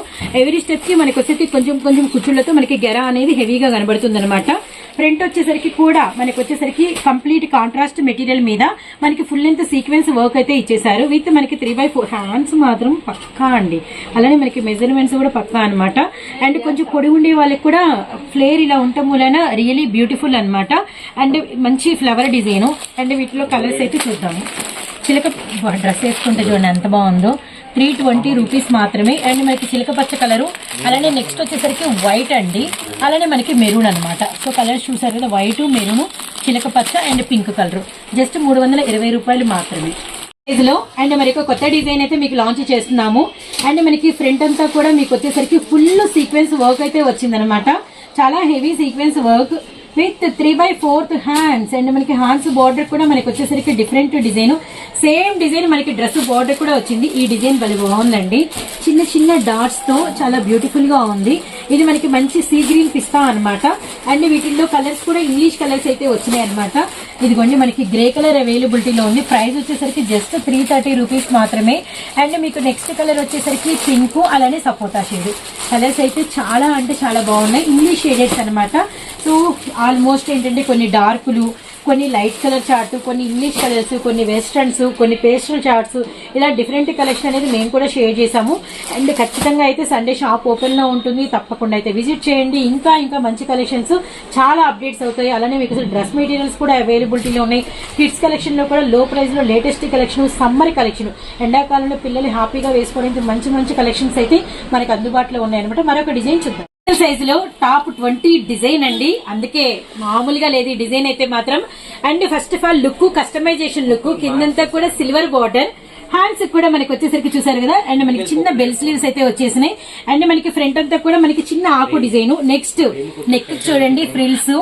ఎవ్రీ స్టెప్ కి మనకి వచ్చేసి కొంచెం కొంచెం కుచ్చులతో మనకి గెరా అనేది హెవీగా కనబడుతుంది అనమాట. ఫ్రంట్ వచ్చేసరికి కూడా మనకి వచ్చేసరికి కంప్లీట్ కాంట్రాస్ట్ మెటీరియల్ మీద మనకి ఫుల్ లెంత్ సీక్వెన్స్ వర్క్ అయితే ఇచ్చేసారు. విత్ మనకి 3/4 హ్యాండ్స్ మాత్రం పక్కా అండి. అలానే మనకి మెజర్మెంట్స్ కూడా పక్కా అనమాట. అండ్ కొంచెం పొడి ఉండే వాళ్ళకి కూడా ఫ్లేర్ ఇలా ఉండటం వలన రియలీ బ్యూటిఫుల్ అనమాట. అండ్ మంచి ఫ్లవర్ డిజైన్. అండ్ వీటిలో కలర్స్ అయితే చూద్దాము. చిలక డ్రెస్ వేసుకుంటే చూడండి ఎంత బాగుందో. 320 రూపీస్ మాత్రమే. అండ్ మనకి చిలక పచ్చ కలరు, అలానే నెక్స్ట్ వచ్చేసరికి వైట్ అండి, అలానే మనకి మెరూన్ అనమాట. సో కలర్స్ చూసారు కదా, వైట్, మెరూన్, చిలక పచ్చ అండ్ పింక్ కలర్. జస్ట్ 320 రూపాయలు మాత్రమే లో. అండ్ మరి కొత్త డిజైన్ అయితే మీకు లాంచ్ చేస్తున్నాము. అండ్ మనకి ఫ్రంట్ అంతా కూడా మీకు వచ్చేసరికి ఫుల్ సీక్వెన్స్ వర్క్ అయితే వచ్చిందనమాట. చాలా heavy sequence work with 3/4 hands. And మనకి హ్యాండ్స్ బార్డర్ కూడా మనకి వచ్చేసరికి డిఫరెంట్ డిజైన్, సేమ్ డిజైన్ మనకి డ్రెస్ బార్డర్ కూడా వచ్చింది. ఈ డిజైన్ భలే బాగుందండి, చిన్న చిన్న డాట్స్ తో చాలా బ్యూటిఫుల్ గా ఉంది. ఇది మనకి మంచి సీ గ్రీన్ పిస్తా అనమాట. అండ్ వీటిల్లో కలర్స్ కూడా ఇంగ్లీష్ కలర్స్ అయితే వచ్చినాయి అనమాట. ఇదిగోండి మనకి గ్రే కలర్ అవైలబిలిటీలో ఉంది. ప్రైస్ వచ్చేసరికి జస్ట్ 330 రూపీస్ మాత్రమే. అండ్ మీకు నెక్స్ట్ కలర్ వచ్చేసరికి పింక్, అలానే సపోటా షేడ్. కలర్స్ అయితే చాలా అంటే చాలా బాగున్నాయి, ఇంగ్లీష్ షేడెడ్స్ అనమాట. సో ఆల్మోస్ట్ ఏంటంటే కొన్ని డార్కులు, కొన్ని లైట్ కలర్ చార్ట్, కొన్ని ఇంగ్లీష్ కలర్స్, కొన్ని వెస్టర్న్స్, కొన్ని పేస్టల్ చార్ట్స్, ఇలా డిఫరెంట్ కలెక్షన్ అనేది మేము కూడా షేర్ చేసాము. అండ్ ఖచ్చితంగా అయితే సండే షాప్ ఓపెన్ లో ఉంటుంది, తప్పకుండా అయితే విజిట్ చేయండి. ఇంకా ఇంకా మంచి కలెక్షన్స్ చాలా అప్డేట్స్ అవుతాయి. అలానే మీకు డ్రెస్ మెటీరియల్స్ కూడా అవైలబిలిటీలో ఉన్నాయి. కిడ్స్ కలెక్షన్ లో కూడా లో ప్రైస్ లో లేటెస్ట్ కలెక్షన్, సమ్మర్ కలెక్షన్, ఎండాకాలంలో పిల్లలు హ్యాపీగా వేసుకోవడానికి మంచి మంచి కలెక్షన్స్ అయితే మనకు అందుబాటులో ఉన్నాయన్నమాట. మరొక డిజైన్ చూద్దాం. సైజు లో టాప్ 20 డిజైన్ అండి, అందుకే మామూలుగా లేదు ఈ డిజైన్ అయితే మాత్రం. And first of all look, customization look, కిందంతా కూడా సిల్వర్ బార్డర్, హ్యాండ్స్ కూడా మనకి వచ్చేసరికి చూసారు కదా. అండ్ మనకి చిన్న బెల్ స్లీవ్స్ అయితే వచ్చేసినాయి. అండ్ మనకి ఫ్రంట్ అంతా కూడా మనకి చిన్న ఆకు డిజైన్. నెక్స్ట్ నెక్ చూడండి ఫ్రిల్స్,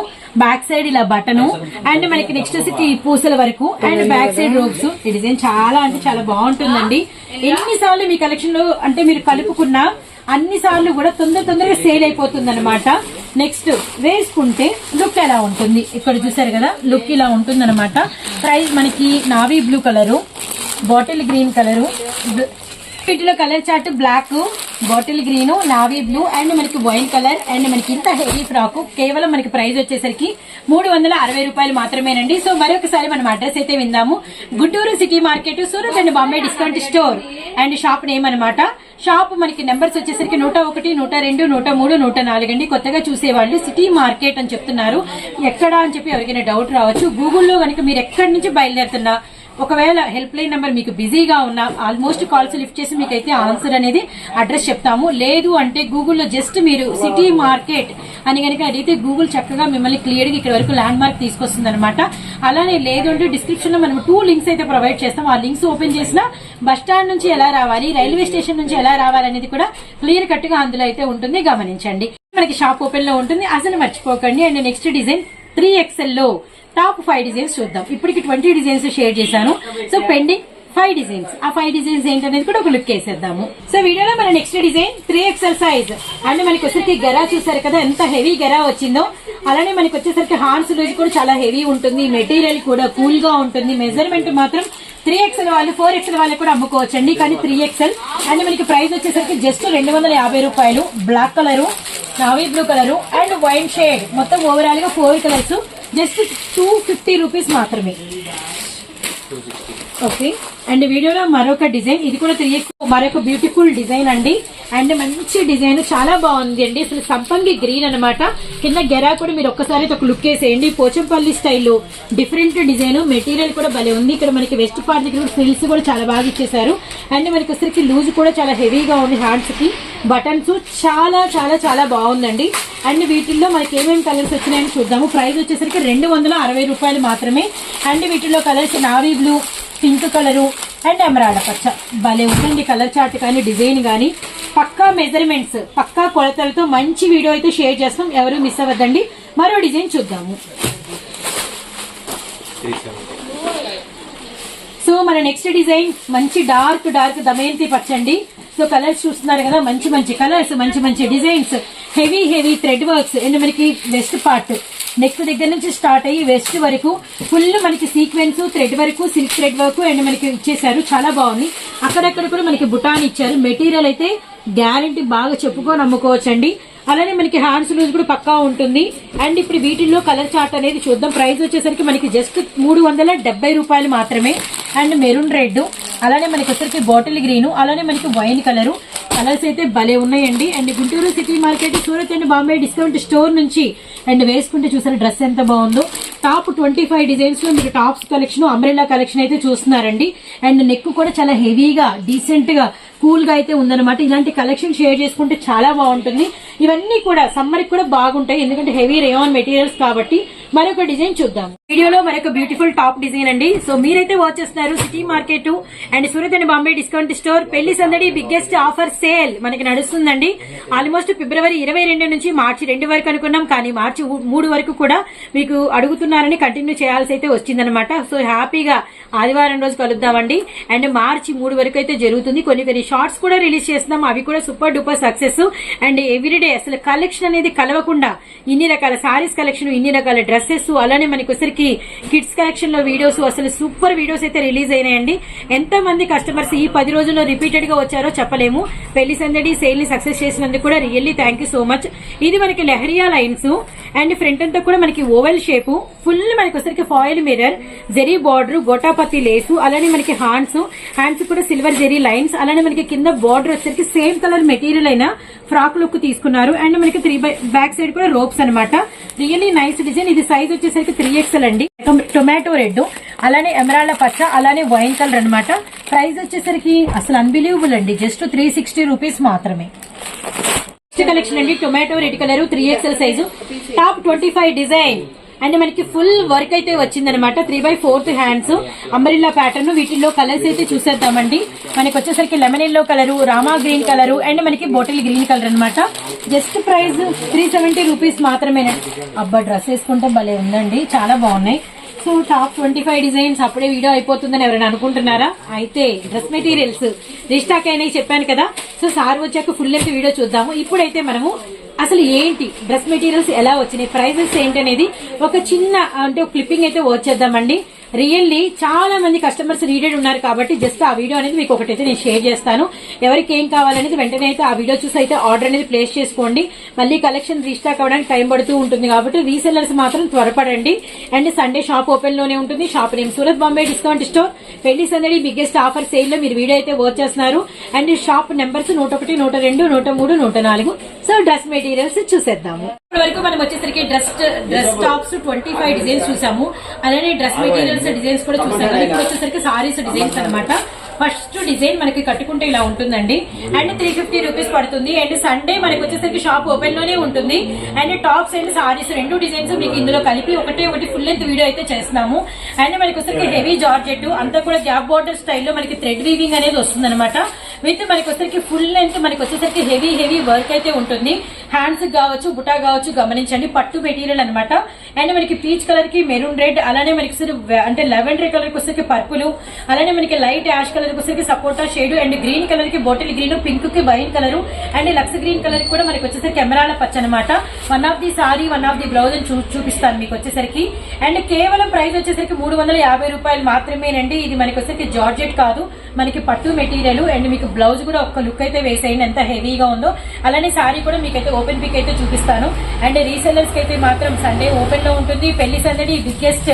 బ్యాక్ సైడ్ ఇలా బటను, అండ్ మనకి నెక్స్ట్ వచ్చి పూసల వరకు, అండ్ బ్యాక్ సైడ్ రోప్స్. ఈ డిజైన్ చాలా అంటే చాలా బాగుంటుందండి. ఎన్నిసార్లు మీ కలెక్షన్ లో అంటే మీరు కలుపుకున్నా అన్ని సార్లు కూడా తొందరగా సేల్ అయిపోతుంది అనమాట. నెక్స్ట్ వేసుకుంటే లుక్ ఎలా ఉంటుంది, ఇక్కడ చూసారు కదా, లుక్ ఇలా ఉంటుంది అనమాట. ప్రైస్ మనకి navy blue colour, bottle green colour, వీటిలో colour chart black, bottle green, navy blue, and మనకి వైన్ కలర్. అండ్ మనకి ఇంత హెవీ ఫ్రాక్ కేవలం మనకి ప్రైస్ వచ్చేసరికి 360 రూపాయలు మాత్రమేనండి. సో మరొకసారి మనం అడ్రస్ అయితే విందాము. Guntur city market, Surat and Bombay discount store. And shop name అనమాట. షాప్ మనకి నెంబర్స్ వచ్చేసరికి 101, 102, 103, 104 అండి. కొత్తగా చూసేవాళ్ళు సిటీ మార్కెట్ అని చెప్తున్నారు, ఎక్కడ అని చెప్పి ఎవరికైనా డౌట్ రావచ్చు. గూగుల్లో కనుక మీరు ఎక్కడి నుంచి బయలుదేరుతున్నా, ఒకవేళ హెల్ప్ లైన్ నెంబర్ మీకు బిజీగా ఉన్నా ఆల్మోస్ట్ కాల్స్ లిఫ్ట్ చేసి మీకైతే ఆన్సర్ అనేది అడ్రస్ చెప్తాము. లేదు అంటే గూగుల్లో జస్ట్ మీరు సిటీ మార్కెట్ అని కనుక అడిగితే గూగుల్ చక్కగా మిమ్మల్ని క్లియర్ గా ఇక్కడ వరకు ల్యాండ్ మార్క్ తీసుకొస్తుంది అనమాట. అలానే లేదు అంటే డిస్క్రిప్షన్ లో మనం 2 లింక్స్ అయితే ప్రొవైడ్ చేస్తాం. ఆ లింక్స్ ఓపెన్ చేసినా బస్ స్టాండ్ నుంచి ఎలా రావాలి, రైల్వే స్టేషన్ నుంచి ఎలా రావాలి అనేది కూడా క్లియర్ కట్ గా అందులో అయితే ఉంటుంది, గమనించండి. మనకి షాప్ ఓపెన్ లో ఉంటుంది, అసలు మర్చిపోకండి. అండ్ నెక్స్ట్ డిజైన్ 3XL లో టాప్ 5 డిజైన్స్ చూద్దాం. ఇప్పటికి 20 డిజైన్స్ షేర్ చేశాను. So pending 5 designs. ఆ 5 డిజైన్స్ ఏంటనేది కూడా ఒక లుక్ వేసేద్దాము. సో వీడియోలో మన next design 3XL size. And మనకి వచ్చేసరికి గెరా చూసారు కదా, ఎంత హెవీ గెరా వచ్చిందో. అలానే మనకి వచ్చేసరికి హ్యాండ్స్ లూజ్ కూడా చాలా హెవీ ఉంటుంది, మెటీరియల్ కూడా కూల్ గా ఉంటుంది. మెజర్మెంట్ మాత్రం 3XL వాళ్ళు 4XL వాళ్ళకి కూడా అమ్ముకోవచ్చండి, కానీ 3XL. అండ్ మనకి ప్రైస్ వచ్చేసరికి జస్ట్ 250 రూపాయలు. Black colour, navy blue colour, and wine shade, మొత్తం ఓవరాల్ గా 4 కలర్స్. జస్ట్ 250 రూపీస్ మాత్రమే. ఓకే. అండ్ వీడియోలో మరొక డిజైన్, ఇది కూడా 3XL, మరొక బ్యూటిఫుల్ డిజైన్ అండి. అండ్ మంచి డిజైన్, చాలా బాగుంది అండి. అసలు సంపంగి గ్రీన్ అనమాట. కింద గెరా కూడా మీరు ఒక్కసారి ఒక లుక్ వేసేయండి. పోచంపల్లి స్టైల్లో డిఫరెంట్ డిజైన్, మెటీరియల్ కూడా భలే ఉంది. ఇక్కడ మనకి వెస్ట్ పార్ట్ దగ్గర ఫ్రిల్స్ కూడా చాలా బాగా ఇచ్చేసారు. అండ్ మనకి వచ్చేసరికి లూజ్ కూడా చాలా హెవీగా ఉంది. హ్యాండ్స్ కి బటన్స్ చాలా చాలా చాలా బాగుందండి. అండ్ వీటిల్లో మనకి ఏమేమి కలర్స్ వచ్చినాయని చూద్దాము. ప్రైస్ వచ్చేసరికి 260 రూపాయలు మాత్రమే. అండ్ వీటిలో colours navy blue, pink colour, and emerald పచ్చ. భలే ఉందండి కలర్ చార్ట్ కానీ డిజైన్ కానీ. పక్కా మెజర్మెంట్స్, పక్కా కొలతలతో మంచి వీడియో అయితే షేర్ చేస్తాం, ఎవరు మిస్ అవ్వద్దండి. మరో డిజైన్ చూద్దాము. సో మన నెక్స్ట్ డిజైన్ మంచి డార్క్ దమయంతి పచ్చండి. సో కలర్స్ చూస్తున్నారు కదా, మంచి మంచి కలర్స్, మంచి మంచి designs, heavy thread works. And మనకి వెస్ట్ పార్ట్ నెక్ దగ్గర నుంచి స్టార్ట్ అయ్యి వెస్ట్ వరకు ఫుల్ మనకి సీక్వెన్స్ థ్రెడ్ వరకు సిల్క్ థ్రెడ్ వరకు అండ్ మనకి ఇచ్చేసారు. చాలా బాగుంది. అక్కడక్కడ కూడా మనకి బుటాన్ ఇచ్చారు. మెటీరియల్ అయితే గ్యారంటీ బాగా చెప్పుకొని అమ్ముకోవచ్చండి. అలానే మనకి హ్యాండ్స్ లూజ్ కూడా పక్కా ఉంటుంది. అండ్ ఇప్పుడు వీటిల్లో కలర్ చార్ట్ అనేది చూద్దాం. ప్రైస్ వచ్చేసరికి మనకి జస్ట్ 370 రూపాయలు మాత్రమే. అండ్ మెరూన్ రెడ్, అలానే మనకి వచ్చరికి బాటిల్ గ్రీన్, అలానే మనకి వైన్ కలర్. కలర్స్ అయితే భలే ఉన్నాయండి. And Guntur city market, Surat and Bombay discount store నుంచి అండ్ వేసుకుంటే చూసారు డ్రెస్ ఎంత బాగుందో. టాప్ 25 డిజైన్స్ లో మీకు టాప్స్ కలెక్షన్, అంబ్రెల్లా కలెక్షన్ అయితే చూస్తున్నారండి. అండ్ నెక్ కూడా చాలా హెవీగా డీసెంట్ గా కూల్ గా అయితే ఉందన్నమాట. ఇలాంటి కలెక్షన్ షేర్ చేసుకుంటే చాలా బాగుంటుంది. ఇవన్నీ కూడా సమ్మర్ కి కూడా బాగుంటాయి, ఎందుకంటే హెవీ రేయాన్ మెటీరియల్స్ కాబట్టి. మరొక డిజైన్ చూద్దాం. వీడియోలో మరొక బ్యూటిఫుల్ టాప్ డిజైన్ అండి. సో మీరైతే వాచ్ చేస్తున్నారు city market and Surat and Bombay discount store పెళ్లి సందడి బిగ్గెస్ట్ ఆఫర్ సేల్ మనకి నడుస్తుందండి. ఆల్మోస్ట్ ఫిబ్రవరి 22 నుంచి మార్చి 2 వరకు అనుకున్నాం, కానీ మార్చి 3 వరకు కూడా మీకు అడుగుతున్నారని కంటిన్యూ చేయాల్సి అయితే వచ్చిందనమాట. సో హ్యాపీగా ఆదివారం రోజు కలుద్దామండి. అండ్ మార్చి 3 వరకు అయితే జరుగుతుంది. కొన్ని షార్ట్స్ కూడా రిలీజ్ చేస్తున్నాం, అవి కూడా super duper success. And everyday అసలు కలెక్షన్ అనేది కలవకుండా ఇన్ని రకాల సారీస్ కలెక్షన్, ఇన్ని రకాల డ్రెస్సెస్, అలానే మనకి వచ్చరికి కిడ్స్ కలెక్షన్ లో వీడియోస్, అసలు సూపర్ వీడియోస్ అయితే రిలీజ్ అయినాయండి. ఎంత మంది కస్టమర్స్ ఈ 10 రోజుల్లో రిపీటెడ్ గా వచ్చారో చెప్పలేము. పెళ్లి సందడి సేల్ ని సక్సెస్ చేసినందుకు కూడా really thank you so much. ఇది మనకి లెహరియా లైన్స్ అండ్ ఫ్రంట్ అంతా కూడా మనకి ఓవెల్ షేప్, ఫుల్ మనకి వచ్చరికి ఫాయిల్ మిర్రర్, జెరీ బార్డర్, గోటాపతి లేసు, అలానే మనకి హ్యాండ్స్ కూడా సిల్వర్ జెరీ లైన్స్, అలానే మనకి కింద బార్డర్ వచ్చరికి సేమ్ కలర్ మెటీరియల్ అయినా ఫ్రాక్ లుక్ తీసుకున్నారు. అండ్ మనకి బ్యాక్ సైడ్ కూడా రోప్స్ అనమాట. Really nice design. ఇది సైజ్ వచ్చేసరికి 3XL అండి. టొమాటో రెడ్, అలానే ఎమరాల్డ్ పచ్చ, అలానే వైన్ కలర్ అనమాట. ప్రైస్ వచ్చేసరికి అసలు అన్బిలీవబుల్ అండి, జస్ట్ 360 రూపీస్ మాత్రమే. నెక్స్ట్ కలెక్షన్ అండి, tomato red colour, 3XL size, top 25 design and మనకి ఫుల్ వర్క్ అయితే వచ్చిందనమాట. 3/4 హ్యాండ్స్, అంబ్రెల్లా ప్యాటర్న్. వీటిల్లో కలర్స్ అయితే చూసేద్దామండి. మనకి వచ్చేసరికి lemon yellow colour, Rama green colour and మనకి బాటిల్ గ్రీన్ కలర్ అనమాట. జస్ట్ ప్రైస్ 370 రూపీస్ మాత్రమే. అబ్బా డ్రెస్ వేసుకుంటే భలే ఉందండి, చాలా బాగున్నాయి. సో టాప్ 25 డిజైన్స్ అప్పుడే వీడియో అయిపోతుందని ఎవరైనా అనుకుంటున్నారా? అయితే డ్రెస్ మెటీరియల్స్ రీస్టాక్ అయినాయి చెప్పాను కదా. సో సార్ వచ్చాక ఫుల్ లెంత్ వీడియో చూద్దాము. ఇప్పుడైతే మనము అసలు ఏంటి డ్రెస్ మెటీరియల్స్ ఎలా వచ్చినాయి, ప్రైజెస్ ఏంటి అనేది ఒక చిన్న అంటే క్లిప్పింగ్ అయితే వచ్చేద్దామండి. రియల్లీ చాలా మంది కస్టమర్స్ నీడెడ్ ఉన్నారు కాబట్టి జస్ట్ ఆ వీడియో అనేది మీకు ఒకటైతే నేను షేర్ చేస్తాను. ఎవరికి ఏం కావాలనేది వెంటనే అయితే ఆ వీడియో చూసి అయితే ఆర్డర్ అనేది ప్లేస్ చేసుకోండి. మళ్ళీ కలెక్షన్ రీస్టాక్ అవ్వడానికి టైం పడుతూ ఉంటుంది కాబట్టి రీసెల్లర్స్ మాత్రం త్వరపడండి. అండ్ సండే షాప్ ఓపెన్ లోనే ఉంటుంది. Shop name Surat Bombay discount store పెళ్లి సందడి బిగ్గెస్ట్ ఆఫర్ సేల్ లో మీరు వీడియో అయితే వాచ్ చేస్తున్నారు. And shop numbers 101, 102, 103, 104. So dress materials చూసేద్దాము. ఇప్పటి వరకు మనం వచ్చేసరికి డ్రెస్ టాప్స్ 25 డిజైన్స్ చూసాము, అలానే డ్రెస్ మెటీరియల్స్ డిజైన్స్ కూడా చూసాము. ఇప్పుడు వచ్చేసరికి సారీస్ డిజైన్స్ అనమాట. ఫస్ట్ డిజైన్ మనకి కట్టుకుంటే ఇలా ఉంటుందండి. అండ్ 350 రూపీస్ పడుతుంది. అండ్ సండే మనకి వచ్చేసరికి షాప్ ఓపెన్ లోనే ఉంటుంది. And tops and saris 2 designs మీకు ఇందులో కలిపి ఒకటి ఫుల్ లెంత్ వీడియో అయితే చేస్తున్నాము. అండ్ మనకి వచ్చేసరికి హెవీ జార్జెట్ అంతా కూడా గ్యాప్ బార్డర్ స్టైల్లో మనకి థ్రెడ్ వీవింగ్ అనేది వస్తుంది అనమాట. విత్ మనకి వచ్చేసరికి ఫుల్ లెంత్ మనకి వచ్చేసరికి హెవీ వర్క్ అయితే ఉంటుంది. హ్యాండ్స్ కావచ్చు, బుటా కావచ్చు, గమనించండి. పట్టు మెటీరియల్ అనమాట. అండ్ మనకి పీచ్ కలర్ కి మెరూన్ రెడ్, అలానే మనకి అంటే లెవెండర్ కలర్ కి వచ్చేసరికి పర్పుల్, అలానే మనకి లైట్ యాష్ కలర్ కి వచ్చేసరికి సపోటా షేడ్, అండ్ గ్రీన్ కలర్ కి బాటిల్ గ్రీన్, పింక్ కి wine colour, and lux green colour కి కూడా మనకి వచ్చేసరికి ఎమరాల్డ్ పచ్చ అనమాట. One of the sari, one of the blouse అని చూపిస్తాను మీకు వచ్చేసరికి. అండ్ కేవలం ప్రైస్ వచ్చేసరికి 350 రూపాయలు మాత్రమేనండి. ఇది మనకి వచ్చేసరికి జార్జెట్ కాదు, మనకి పట్టు మెటీరియల్. అండ్ మీకు బ్లౌజ్ కూడా ఒక్క లుక్ అయితే వేసేయండి ఎంత హెవీగా ఉందో. అలానే సారీ కూడా మీకైతే ఓపెన్ పిక్ అయితే చూపిస్తాను. అండ్ రీసెల్లర్స్ కి అయితే మాత్రం సండే ఓపెన్ లో ఉంటుంది. పెళ్లి సందడి బిగ్గెస్ట్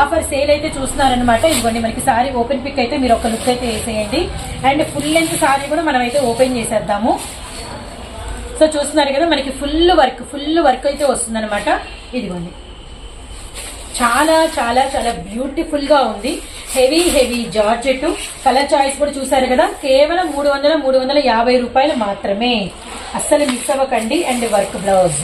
ఆఫర్ సేల్ అయితే చూస్తున్నారనమాట. ఇదిగోండి మనకి సారీ ఓపెన్ పిక్ అయితే మీరు ఒక లుక్ అయితే వేసేయండి. అండ్ ఫుల్ లెంత్ సారీ కూడా మనం అయితే ఓపెన్ చేసేద్దాము. సో చూస్తున్నారు కదా మనకి ఫుల్ వర్క్ అయితే వస్తుంది అనమాట. ఇదిగోండి చాలా చాలా చాలా బ్యూటిఫుల్ గా ఉంది. Heavy georgette. కలర్ చాయిస్ కూడా చూసారు కదా. కేవలం 350 రూపాయలు మాత్రమే. అస్సలు మిస్ అవ్వకండి. And work blouse.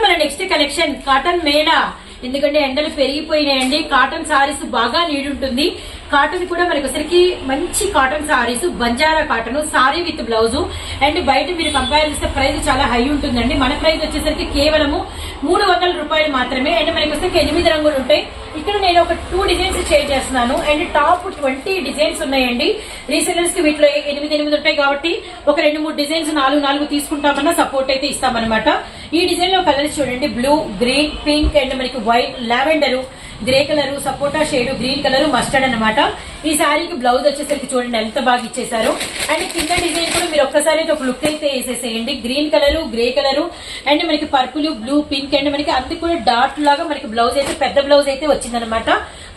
మన నెక్స్ట్ కలెక్షన్ కాటన్ మేళా. ఎందుకంటే ఎండలు పెరిగిపోయినాయండి. కాటన్ సారీస్ బాగా నీడ్ ఉంటుంది. కాటన్ కూడా మనకి ఒకసారికి మంచి cotton saris, Banjara cotton sorry with blouse. And బయట మీరు కంపేర్ చేస్తే ప్రైస్ చాలా హై ఉంటుందండి. మన ప్రైస్ వచ్చేసరికి కేవలము 300 రూపాయలు మాత్రమే. అండ్ మనకి వచ్చేసరికి 8 రంగులు ఉంటాయి. ఇక్కడ నేను ఒక 2 డిజైన్స్ షేర్ చేస్తున్నాను. అండ్ టాప్ 20 డిజైన్స్ ఉన్నాయండి. రీసెలర్స్ కి వీటిలో 8 ఉంటాయి కాబట్టి ఒక 2-3 డిజైన్స్ 4 తీసుకుంటామన్నా సపోర్ట్ అయితే ఇస్తామన్నమాట. ఈ డిజైన్ లో కలర్స్ చూడండి, బ్లూ, గ్రీన్, పింక్ అండ్ మనకి వైట్, లావెండర్, గ్రే కలర్, సపోటా షేడ్, గ్రీన్ కలర్, మస్టర్డ్ అనమాట. ఈ సారీకి బ్లౌజ్ వచ్చేసరికి చూడండి ఎంత బాగా ఇచ్చేసారు. అండ్ కింద డిజైన్ కూడా మీరు ఒక్కసారి అయితే ఒక లుక్ అయితే వేసేసేయండి. Green colour, grey colour and మనకి పర్పుల్, బ్లూ, పింక్ అండ్ మనకి అంత కూడా డాట్ లాగా మనకి బ్లౌజ్ అయితే పెద్ద బ్లౌజ్ అయితే వచ్చిందనమాట.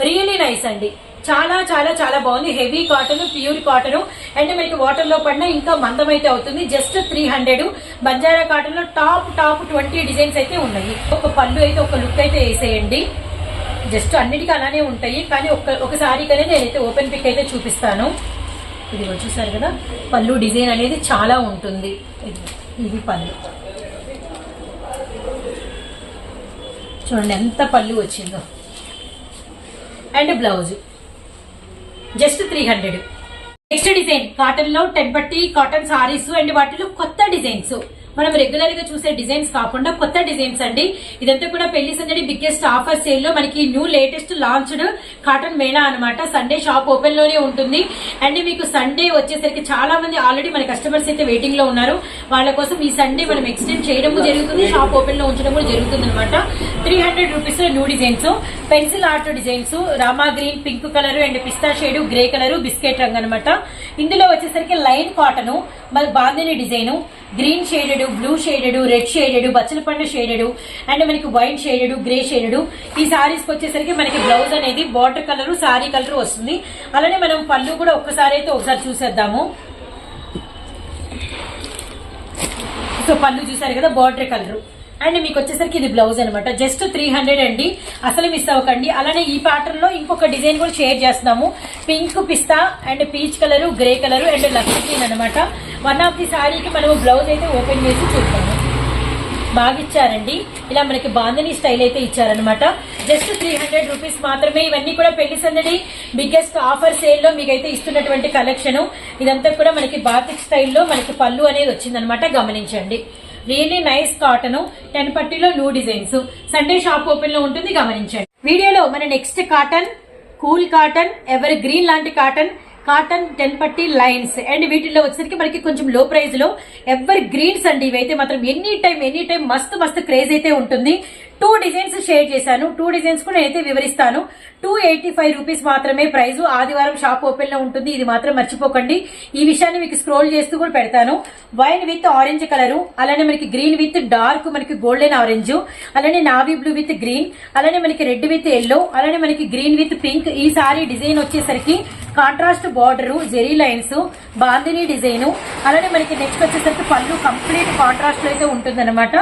రియల్లీ నైస్ అండి. చాలా చాలా చాలా బాగుంది. Heavy cotton, pure cotton and మనకి వాటర్ లో పడినా ఇంకా మందం అయితే అవుతుంది. జస్ట్ 300. బంజారా కాటన్ లో టాప్ 20 డిజైన్స్ అయితే ఉన్నాయి. ఒక పళ్ళు అయితే ఒక లుక్ అయితే వేసేయండి. జస్ట్ అన్నిటికీ అలానే ఉంటాయి కానీ ఒకసారి అనేది నేనైతే ఓపెన్ పిక్ అయితే చూపిస్తాను. ఇది చూసారు కదా, పళ్ళు డిజైన్ అనేది చాలా ఉంటుంది. ఇది పళ్ళు చూడండి ఎంత పళ్ళు వచ్చిందో. And blouse just 300. Next design cotton లో 10 పట్టి కాటన్ సారీస్ అండ్ వాటిలో కొత్త డిజైన్స్, మనం రెగ్యులర్ గా చూసే డిజైన్స్ కాకుండా కొత్త డిజైన్స్ అండి. ఇదంతా కూడా పెళ్లి సందడి బిగ్గెస్ట్ ఆఫర్ సేల్ లో మనకి new latest launched cotton mela అనమాట. సండే షాప్ ఓపెన్ లోనే ఉంటుంది. అండ్ మీకు సండే వచ్చేసరికి చాలా మంది ఆల్రెడీ మన కస్టమర్స్ అయితే వెయిటింగ్ లో ఉన్నారు. వాళ్ళ కోసం ఈ సండే మనం ఎక్స్టెండ్ చేయడం జరుగుతుంది, షాప్ ఓపెన్ లో ఉంచడం కూడా జరుగుతుంది అనమాట. 300 రూపీస్ లో new designs, pencil art designs, Rama green, pink colour and పిస్తా షేడ్, గ్రే కలర్, బిస్కెట్ రంగు అనమాట. ఇందులో వచ్చేసరికి లైన్ కాటన్, మరి bandhani design, green shaded, blue shaded, red shaded, బచ్చలపండు షేడెడ్ అండ్ మనకి వైట్ షేడెడ్, గ్రే షేడెడ్. ఈ సారీస్ కి వచ్చేసరికి మనకి బ్లౌజ్ అనేది బార్డర్ కలర్, సారీ కలర్ వస్తుంది. అలానే మనం పళ్ళు కూడా ఒకసారి చూసేద్దాము. సో పళ్ళు చూసారు కదా, బార్డర్ కలర్ అండ్ మీకు వచ్చేసరికి ఇది బ్లౌజ్ అనమాట. జస్ట్ 300 అండి, అసలు మిస్ అవ్వకండి. అలానే ఈ ప్యాటర్న్ లో ఇంకొక డిజైన్ కూడా షేర్ చేస్తున్నాము. Pink, pista and peach colour, grey colour and Lakshmi green అనమాట. వన్ ఆఫ్ ది సారీకి మనం బ్లౌజ్ అయితే ఓపెన్ చేసి చూద్దాము. బాగా ఇచ్చారండి, ఇలా మనకి బాందని స్టైల్ అయితే ఇచ్చారనమాట. జస్ట్ 300 రూపీస్ మాత్రమే. ఇవన్నీ కూడా పెళ్లి సందడి బిగ్గెస్ట్ ఆఫర్ సేల్ లో మీకైతే ఇస్తున్నటువంటి కలెక్షన్. ఇదంతా కూడా మనకి బాతిక్ స్టైల్లో మనకి పళ్ళు అనేది వచ్చిందనమాట, గమనించండి. రియల్లీ నైస్ కాటన్, 10 పట్టిలో new designs. Sunday shop open లో ఉంటుంది, గమనించండి. వీడియోలో మన next cotton, cool cotton, evergreen లాంటి కాటన్, 10 పట్టి లైన్స్ అండ్ వీటిల్లో వచ్చేసరికి మనకి కొంచెం లో ప్రైస్ లో ఎవర్ గ్రీన్స్ అండి. ఇవైతే మాత్రం ఎనీ టైం మస్తు క్రేజ్ అయితే ఉంటుంది. 2 డిజైన్స్ షేర్ చేశాను. 2 డిజైన్స్ కూడా నేనైతే వివరిస్తాను. 285 రూపీస్ మాత్రమే ప్రైస్. ఆదివారం షాప్ ఓపెన్ లో ఉంటుంది, ఇది మాత్రం మర్చిపోకండి. ఈ విషయాన్ని మీకు స్క్రోల్ చేస్తూ కూడా పెడతాను. వైన్ విత్ ఆరెంజ్ కలర్, అలానే మనకి గ్రీన్ విత్ డార్క్ మనకి గోల్డెన్ ఆరెంజ్, అలానే నావీ బ్లూ విత్ గ్రీన్, అలానే మనకి రెడ్ విత్ ఎల్లో, అలానే మనకి గ్రీన్ విత్ పింక్. ఈ సారీ డిజైన్ వచ్చేసరికి contrast border, zari lines, bandhani design, అలానే మనకి నెక్స్ట్ వచ్చేసరికి పళ్ళు కంప్లీట్ కాంట్రాస్ట్ లో అయితే ఉంటుందన్నమాట.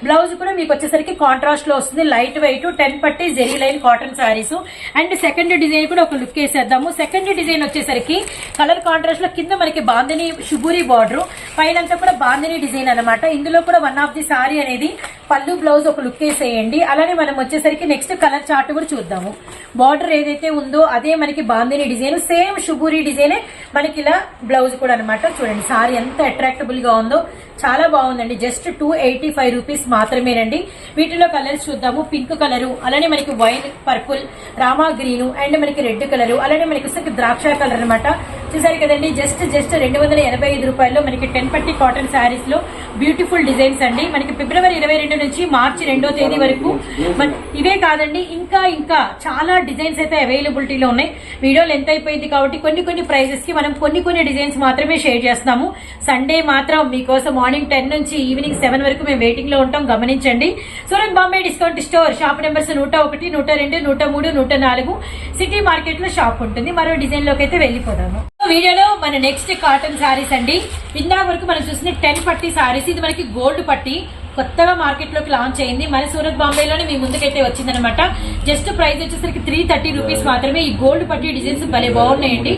బ్లౌజ్ కూడా మీకు వచ్చేసరికి కాంట్రాస్ట్ లో వస్తుంది. లైట్ వెయిట్ 10 పట్టి zari line cotton saris. And second design కూడా ఒక లుక్ వేసేద్దాము. సెకండ్ డిజైన్ వచ్చేసరికి కలర్ కాంట్రాస్ట్ లో కింద మనకి బాందిని షుబూరి బార్డర్, పైన కూడా బాందిని డిజైన్ అనమాట. ఇందులో కూడా వన్ ఆఫ్ ది సారీ అనేది పళ్ళు, బ్లౌజ్ ఒక లుక్ వేసేయండి. అలానే మనం వచ్చేసరికి నెక్స్ట్ కలర్ చార్ట్ కూడా చూద్దాము. బార్డర్ ఏదైతే ఉందో అదే మనకి బాందిని డిజైన్, సేమ్ షుబూరి డిజైనే మనకి ఇలా బ్లౌజ్ కూడా అనమాట. చూడండి సారీ ఎంత అట్రాక్టబుల్ గా ఉందో, చాలా బాగుందండి. జస్ట్ 285 రూపీస్ మాత్రమేనండి. వీటిలో కలర్స్ చూద్దాము. పింక్ కలర్, అలానే మనకి wine, purple, Rama green and మనకి రెడ్ కలర్, అలానే మనకి వచ్చేసరికి ద్రాక్ష కలర్ అనమాట. చూసారు కదండి, జస్ట్ 285 రూపాయల్లో మనకి 10 పట్టి కాటన్ శారీస్ లో బ్యూటిఫుల్ డిజైన్స్ అండి. మనకి ఫిబ్రవరి 22 నుంచి మార్చి 2వ తేదీ వరకు ఇవే కాదండి, ఇంకా చాలా డిజైన్స్ అయితే అవైలబిలిటీలో ఉన్నాయి. వీడియో లెంత్ అయిపోయింది కాబట్టి కొన్ని ప్రైజెస్ కి మనం కొన్ని డిజైన్స్ మాత్రమే షేర్ చేస్తున్నాము. సండే మాత్రం మీకోసం మార్నింగ్ 10 నుంచి ఈవినింగ్ 7 వరకు మేము వెయిటింగ్ లో ఉంటాం, గమనించండి. Surat Bombay discount store, shop numbers 101, 102, 103, 104 city market లో షాప్ ఉంటుంది. మరో డిజైన్ లోకి అయితే వెళ్ళిపోదాము. వీడియోలో మన నెక్స్ట్ కాటన్ సారీస్ అండి. ఇందా వరకు మనం చూసిన 10 పట్టి సారీస్. ఇది మనకి గోల్డ్ పట్టి, కొత్తగా మార్కెట్ లోకి లాంచ్ అయింది. మన సూరత్ బాంబేలోనే మీ ముందుకైతే వచ్చిందనమాట. జస్ట్ ప్రైస్ వచ్చేసరికి 330 రూపీస్ మాత్రమే. ఈ గోల్డ్ పట్టి డిజైన్స్ భలే బాగున్నాయండి.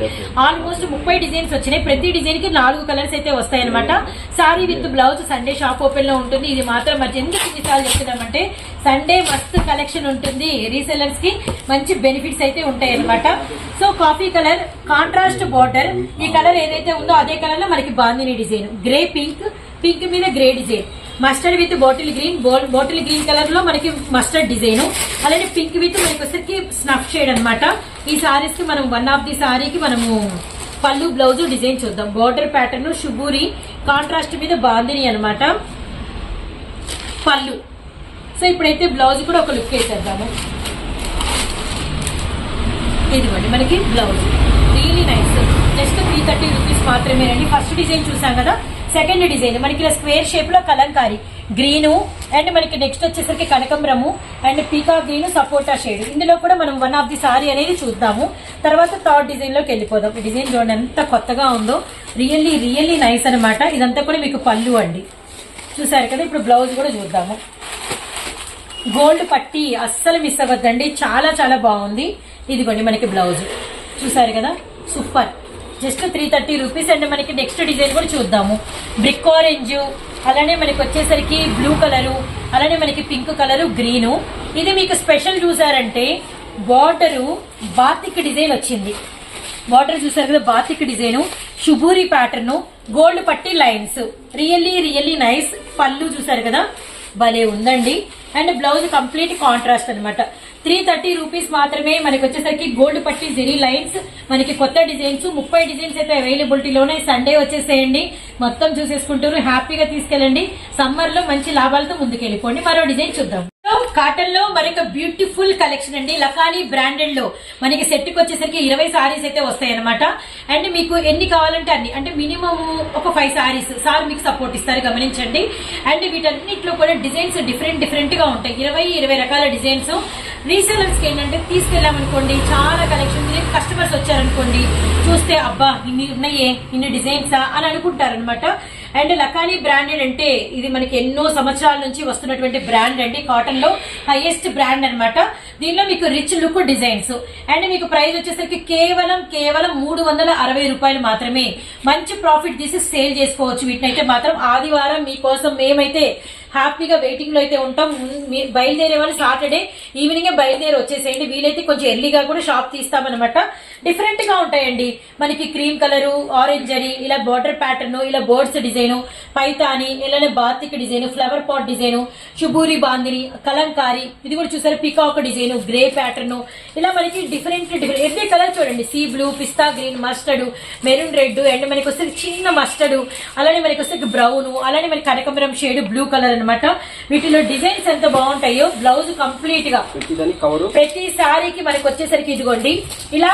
ఆల్మోస్ట్ 30 డిజైన్స్ వచ్చినాయి. ప్రతి డిజైన్ కి 4 కలర్స్ అయితే వస్తాయన్నమాట. Sorry with blouse. Sunday shop open లో ఉంటుంది. ఇది మాత్రం మరి ఎందుకు ఇన్నిసార్లు చెప్తున్నామంటే సండే మస్తు కలెక్షన్ ఉంటుంది. రీసెలర్స్ కి మంచి బెనిఫిట్స్ అయితే ఉంటాయి అనమాట. So coffee colour contrast border. ఈ కలర్ ఏదైతే ఉందో అదే కలర్ లో మనకి bandhani design. Grey pink, pink మీద grey design. Mustard with bottle green, bottle green colour లో మనకి మస్టర్డ్ డిజైన్. అలానే పింక్ విత్ మనకి వచ్చేసరికి స్నఫ్ షేడ్ అనమాట. ఈ సారీస్ కి మనం వన్ ఆఫ్ ది సారీకి మనము పళ్ళు బ్లౌజ్ డిజైన్ చూద్దాం. బార్డర్ ప్యాటర్న్ షుబూరి కాంట్రాస్ట్ మీద బాందిని అనమాట పళ్ళు. సో ఇప్పుడైతే బ్లౌజ్ కూడా ఒక లుక్ వేసేద్దాము. ఇదిగోండి మనకి blouse really nice. Just 330 rupees మాత్రమేనండి. ఫస్ట్ డిజైన్ చూసాం కదా, సెకండ్ డిజైన్ మనకి ఇలా స్క్వేర్ షేప్ లో కలంకారీ గ్రీను అండ్ మనకి నెక్స్ట్ వచ్చేసరికి కనకంబరము అండ్ పీకా గ్రీన్ సపోటా షేడ్. ఇందులో కూడా మనం వన్ ఆఫ్ ది సారీ అనేది చూద్దాము. తర్వాత థర్డ్ డిజైన్ లోకి వెళ్ళిపోదాం. ఈ డిజైన్ చూడండి ఎంత కొత్తగా ఉందో. రియల్లీ రియల్లీ నైస్ అనమాట. ఇదంతా కూడా మీకు పళ్ళు అండి, చూసారు కదా. ఇప్పుడు బ్లౌజ్ కూడా చూద్దాము. గోల్డ్ పట్టి అస్సలు మిస్ అవ్వద్దండి, చాలా చాలా బాగుంది. ఇదిగోండి మనకి బ్లౌజ్ చూసారు కదా, సూపర్. Just 330 rupees. అండ్ మనకి నెక్స్ట్ డిజైన్ కూడా చూద్దాము. బ్రిక్ ఆరెంజ్, అలానే మనకి వచ్చేసరికి బ్లూ కలరు, అలానే మనకి పింక్ కలరు, గ్రీను. ఇది మీకు స్పెషల్ చూసారంటే బార్డరు బాతిక్ డిజైన్ వచ్చింది. బార్డర్ చూసారు కదా, batik design, shibori pattern, gold పట్టి లైన్స్. Really really nice. పళ్ళు చూసారు కదా, భలే ఉందండి. అండ్ బ్లౌజ్ కంప్లీట్ కాంట్రాస్ట్ అనమాట. 330 రూపీస్ మాత్రమే. మనకి వచ్చేసరికి గోల్డ్ పట్టి జెరీ లైన్స్, మనకి కొత్త డిజైన్స్ 30 డిజైన్స్ అయితే అవైలబిలిటీలోనే. సండే వచ్చేసేయండి, మొత్తం చూసేసుకుంటారు, హ్యాపీగా తీసుకెళ్ళండి. సమ్మర్ లో మంచి లాభాలతో ముందుకెళ్ళిపోండి. మరో డిజైన్ చూద్దాం. కాటన్ లో మరొక బ్యూటిఫుల్ కలెక్షన్ అండి. లకానీ బ్రాండెడ్ లో మనకి సెట్ కి వచ్చేసరికి 20 సారీస్ అయితే వస్తాయి అనమాట. అండ్ మీకు ఎన్ని కావాలంటే అన్ని, అంటే మినిమం ఒక 5 సారీస్ సార్ మీకు సపోర్ట్ ఇస్తారు, గమనించండి. అండ్ వీటన్నిటిలో కూడా డిజైన్స్ డిఫరెంట్ గా ఉంటాయి. 20 రకాల డిజైన్స్. రీసేలర్స్ కి ఏంటంటే తీసుకెళ్ళామనుకోండి చాలా కలెక్షన్, కస్టమర్స్ వచ్చారనుకోండి చూస్తే అబ్బా ఇన్ని ఉన్నాయే, ఇన్ని డిజైన్సా అని అనుకుంటారు అనమాట. అండ్ లకానీ బ్రాండెడ్ అంటే ఇది మనకి ఎన్నో సంవత్సరాల నుంచి వస్తున్నటువంటి బ్రాండ్ అండి. కాటన్ లో హైయెస్ట్ బ్రాండ్ అనమాట. దీనిలో మీకు రిచ్ లుక్ డిజైన్స్. అండ్ మీకు ప్రైస్ వచ్చేసరికి కేవలం 360 రూపాయలు మాత్రమే. మంచి ప్రాఫిట్ తీసి సేల్ చేసుకోవచ్చు. వీటినైతే మాత్రం ఆదివారం మీకోసం మేమైతే హ్యాపీగా వెయిటింగ్ లో అయితే ఉంటాం. బయలుదేరే వాళ్ళు సాటర్డే ఈవినింగ్ బయలుదేరి వచ్చేసేయండి. వీలైతే కొంచెం ఎర్లీగా కూడా షాప్ తీస్తామన్నమాట. డిఫరెంట్ గా ఉంటాయండి. మనకి క్రీమ్ కలర్, ఆరెంజ్ జరీ, ఇలా బార్డర్ ప్యాటర్న్, ఇలా బర్డ్స్ డిజైన్, పైతాని, ఇలానే batik design, flower pot design, షుబూరి బాందిని, కలంకారీ. ఇది కూడా చూసారు పీకాక్ డిజైన్, గ్రే ప్యాటర్న్. ఇలా మనకి డిఫరెంట్ ఎవ్రీ కలర్ చూడండి. Sea blue, pista green, mustard, maroon red, and మనకి వస్తే చిన్న మస్టర్డ్, అలానే మనకి వస్తే బ్రౌన్, అలానే మనకి కనకంబరం షేడ్ బ్లూ కలర్ అనమాట. వీటిలో డిజైన్స్ ఎంత బాగుంటాయో. బ్లౌజ్ కంప్లీట్ గా ప్రతి సారీకి మనకి వచ్చేసరికి ఇదిగోండి ఇలా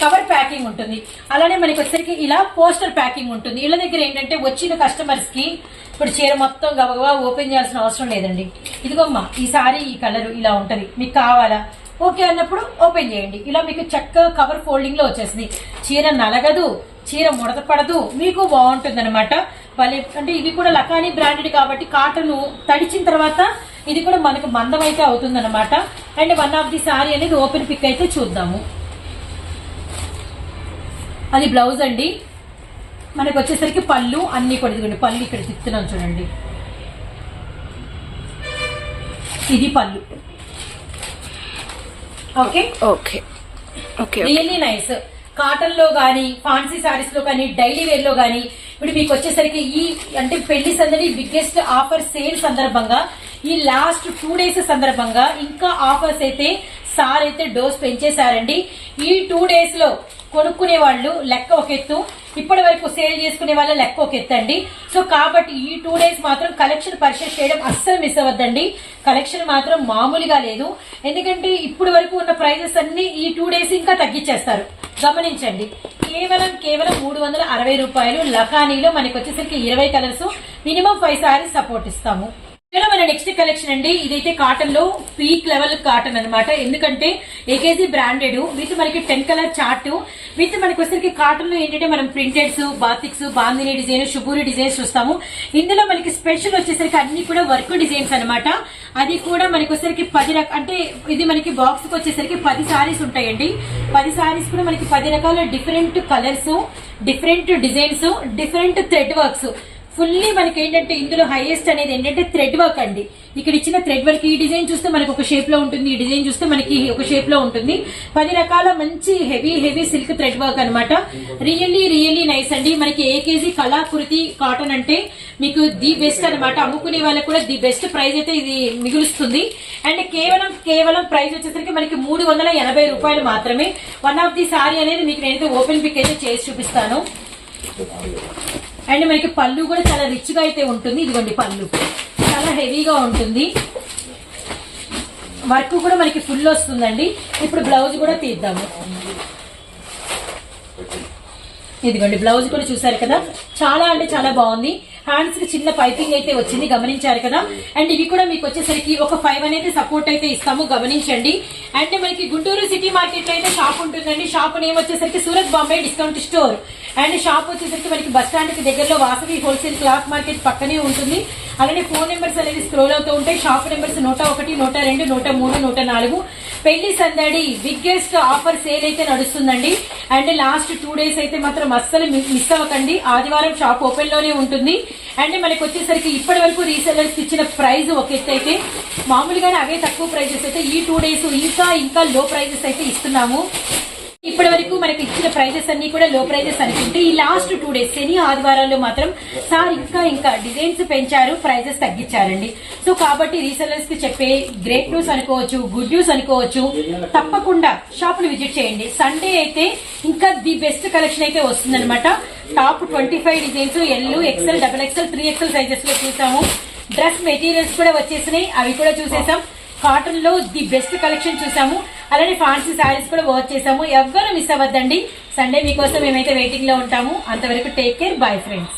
కవర్ ప్యాకింగ్ ఉంటుంది. అలానే మనకి వచ్చేసరికి ఇలా పోస్టర్ ప్యాకింగ్ ఉంటుంది. ఇళ్ళ దగ్గర ఏంటంటే వచ్చిన కస్టమర్స్ కి ఇప్పుడు చీర మొత్తం గబగబా ఓపెన్ చేయాల్సిన అవసరం లేదండి. ఇదిగోమ్మా ఈ సారీ ఈ కలర్ ఇలా ఉంటది, మీకు కావాలా ఓకే అన్నప్పుడు ఓపెన్ చేయండి. ఇలా మీకు చక్కగా కవర్ ఫోల్డింగ్ లో వచ్చేసింది. చీర నలగదు, చీర ముడత పడదు, మీకు బాగుంటుంది అనమాట. అంటే ఇవి కూడా లకానీ బ్రాండెడ్ కాబట్టి కాటన్ తడిచిన తర్వాత ఇది కూడా మనకు మందం అయితే అవుతుంది అనమాట. And one of the sorry అనేది ఓపెన్ పిక్ అయితే చూద్దాము. అది బ్లౌజ్ అండి. మనకు వచ్చేసరికి పళ్ళు అన్ని కూడా ఇదిగోండి, పళ్ళు ఇక్కడ తిప్పుతున్నాం చూడండి, ఇది పళ్ళు. Okay okay okay, really nice. Cotton లో గానీ, ఫాన్సీ సారీస్ లో కానీ, డైలీ వేర్ లో గానీ, ఇప్పుడు మీకు వచ్చేసరికి ఈ అంటే పెళ్లి సందడి బిగ్గెస్ట్ ఆఫర్ సేల్ సందర్భంగా, ఈ లాస్ట్ 2 days సందర్భంగా ఇంకా ఆఫర్స్ అయితే సార్ అయితే డోస్ పెంచేశారండి. ఈ 2 days లో కొనుక్కునే వాళ్ళు లెక్క ఒక ఎత్తు, ఇప్పటి వరకు సేల్ చేసుకునే వాళ్ళ లెక్క ఒక ఎత్తు అండి. సో కాబట్టి ఈ 2 days మాత్రం కలెక్షన్ పర్చేస్ చేయడం అస్సలు మిస్ అవ్వద్దండి. కలెక్షన్ మాత్రం మామూలుగా లేదు. ఎందుకంటే ఇప్పుడు వరకు ఉన్న ప్రైజెస్ అన్ని ఈ 2 days ఇంకా తగ్గించేస్తారు, గమనించండి. కేవలం 360 రూపాయలు. లకానీలో మనకి వచ్చేసరికి 20 కలర్స్, మినిమం 5 సారీస్ సపోర్ట్ ఇస్తాము. మన నెక్స్ట్ కలెక్షన్ అండి, ఇదైతే కాటన్ లో పీక్ లెవెల్ కాటన్ అన్నమాట. ఎందుకంటే ఏకేజీ బ్రాండెడ్ విత్ మనకి 10 కలర్ చార్ట్ విత్ మనకి వచ్చేసరికి కాటన్ లో ఏంటంటే మనం ప్రింటెడ్స్, బాతిక్స్, బాందిని డిజైన్, షుగూరి డిజైన్స్ చూస్తాము. ఇందులో మనకి స్పెషల్ వచ్చేసరికి అన్ని కూడా వర్క్ డిజైన్స్ అన్నమాట. అది కూడా మనకి వచ్చేసరికి 10 అంటే ఇది మనకి బాక్స్ కి వచ్చేసరికి 10 సారీస్ ఉంటాయండి. 10 సారీస్ కూడా మనకి 10 రకాల different colours, different designs, different thread works. Fully మనకి ఏంటంటే ఇందులో హైయెస్ట్ అనేది ఏంటంటే థ్రెడ్ వర్క్ అండి. ఇక్కడ ఇచ్చిన థ్రెడ్ వర్క్, ఈ డిజైన్ చూస్తే మనకి ఒక షేప్ లో ఉంటుంది, ఈ డిజైన్ చూస్తే మనకి ఒక షేప్ లో ఉంటుంది. 10 రకాల మంచి హెవీ సిల్క్ థ్రెడ్ వర్క్ అనమాట. రియల్లీ నైస్ అండి. మనకి ఏకేజీ కళాకృతి కాటన్ అంటే మీకు ది బెస్ట్ అనమాట. అమ్ముకునే వాళ్ళకి కూడా ది బెస్ట్ ప్రైస్ అయితే ఇది మిగులుస్తుంది. అండ్ కేవలం ప్రైస్ వచ్చేసరికి మనకి 380 రూపాయలు మాత్రమే. వన్ ఆఫ్ ది సారీ అనేది మీకు నేనైతే ఓపెన్ పిక్ అయితే చేసి చూపిస్తాను. అండ్ మనకి పళ్ళు కూడా చాలా రిచ్ గా అయితే ఉంటుంది. ఇదిగోండి పళ్ళు చాలా హెవీగా ఉంటుంది. వర్క్ కూడా మనకి ఫుల్ వస్తుందండి. ఇప్పుడు బ్లౌజ్ కూడా తీద్దాము. ఇదిగోండి బ్లౌజ్ కూడా చూసారు కదా, చాలా అంటే చాలా బాగుంది. హ్యాండ్స్ కి చిన్న పైపింగ్ అయితే వచ్చింది, గమనించారు కదా. అండ్ ఇవి కూడా మీకు వచ్చేసరికి ఒక 5 అనేది సపోర్ట్ అయితే ఇస్తాము, గమనించండి. అండ్ మనకి గుంటూరు సిటీ మార్కెట్ లో అయితే షాప్ ఉంటుందండి. షాప్ నేమ్ వచ్చేసరికి Surat Bombay discount store. And shop వచ్చేసరికి మనకి బస్ స్టాండ్ కి దగ్గరలో వాసవి హోల్సేల్ క్లాత్ మార్కెట్ పక్కనే ఉంటుంది. అలానే ఫోన్ నెంబర్స్ అనేది స్క్రోల్ అవుతూ ఉంటాయి. Shop numbers 101, 102, 103, 104. పెళ్లి సందడి బిగ్గెస్ట్ ఆఫర్ సేల్ అయితే నడుస్తుందండి. అండ్ లాస్ట్ 2 డేస్ అయితే మాత్రం అస్సలు మిస్ అవ్వకండి. ఆదివారం షాప్ ఓపెన్ లోనే ఉంటుంది. అండ్ మనకి వచ్చేసరికి ఇప్పటి వరకు రీసెల్లర్స్ ఇచ్చిన ప్రైస్ ఒక ఎత్తు అయితే, మామూలుగానే అవే తక్కువ ప్రైజెస్ అయితే ఈ 2 డేస్ ఇంకా లో ప్రైజెస్ అయితే ఇస్తున్నాము. ఇప్పటి వరకు మనకి ఇచ్చిన ప్రైజెస్ అన్ని కూడా లో ప్రైజెస్ అనుకుంటే ఈ లాస్ట్ 2 డేస్ శని ఆదివారాల్లో మాత్రం సార్ ఇంకా డిజైన్స్ పెంచారు, ప్రైజెస్ తగ్గించారండి. సో కాబట్టి రీసెల్లర్స్ కి చెప్పే గ్రేట్ న్యూస్ అనుకోవచ్చు, గుడ్ న్యూస్ అనుకోవచ్చు. తప్పకుండా షాప్ ను విజిట్ చేయండి. సండే అయితే ఇంకా ది బెస్ట్ కలెక్షన్ అయితే వస్తుందన్నమాట. Top 25 designs L, XL, XXL, 3XL sizes లో చూసాము. డ్రెస్ మెటీరియల్స్ కూడా వచ్చేసినాయి, అవి కూడా చూసేసాం. కాటన్ లో ది బెస్ట్ కలెక్షన్ చూసాము. అలానే ఫ్యాన్సీ శారీస్ కూడా వర్క్ చేసాము. ఎవ్వరూ మిస్ అవ్వద్దండి. సండే మీకోసం మేమైతే వెయిటింగ్ లో ఉంటాము. అంతవరకు టేక్ కేర్, బై ఫ్రెండ్స్.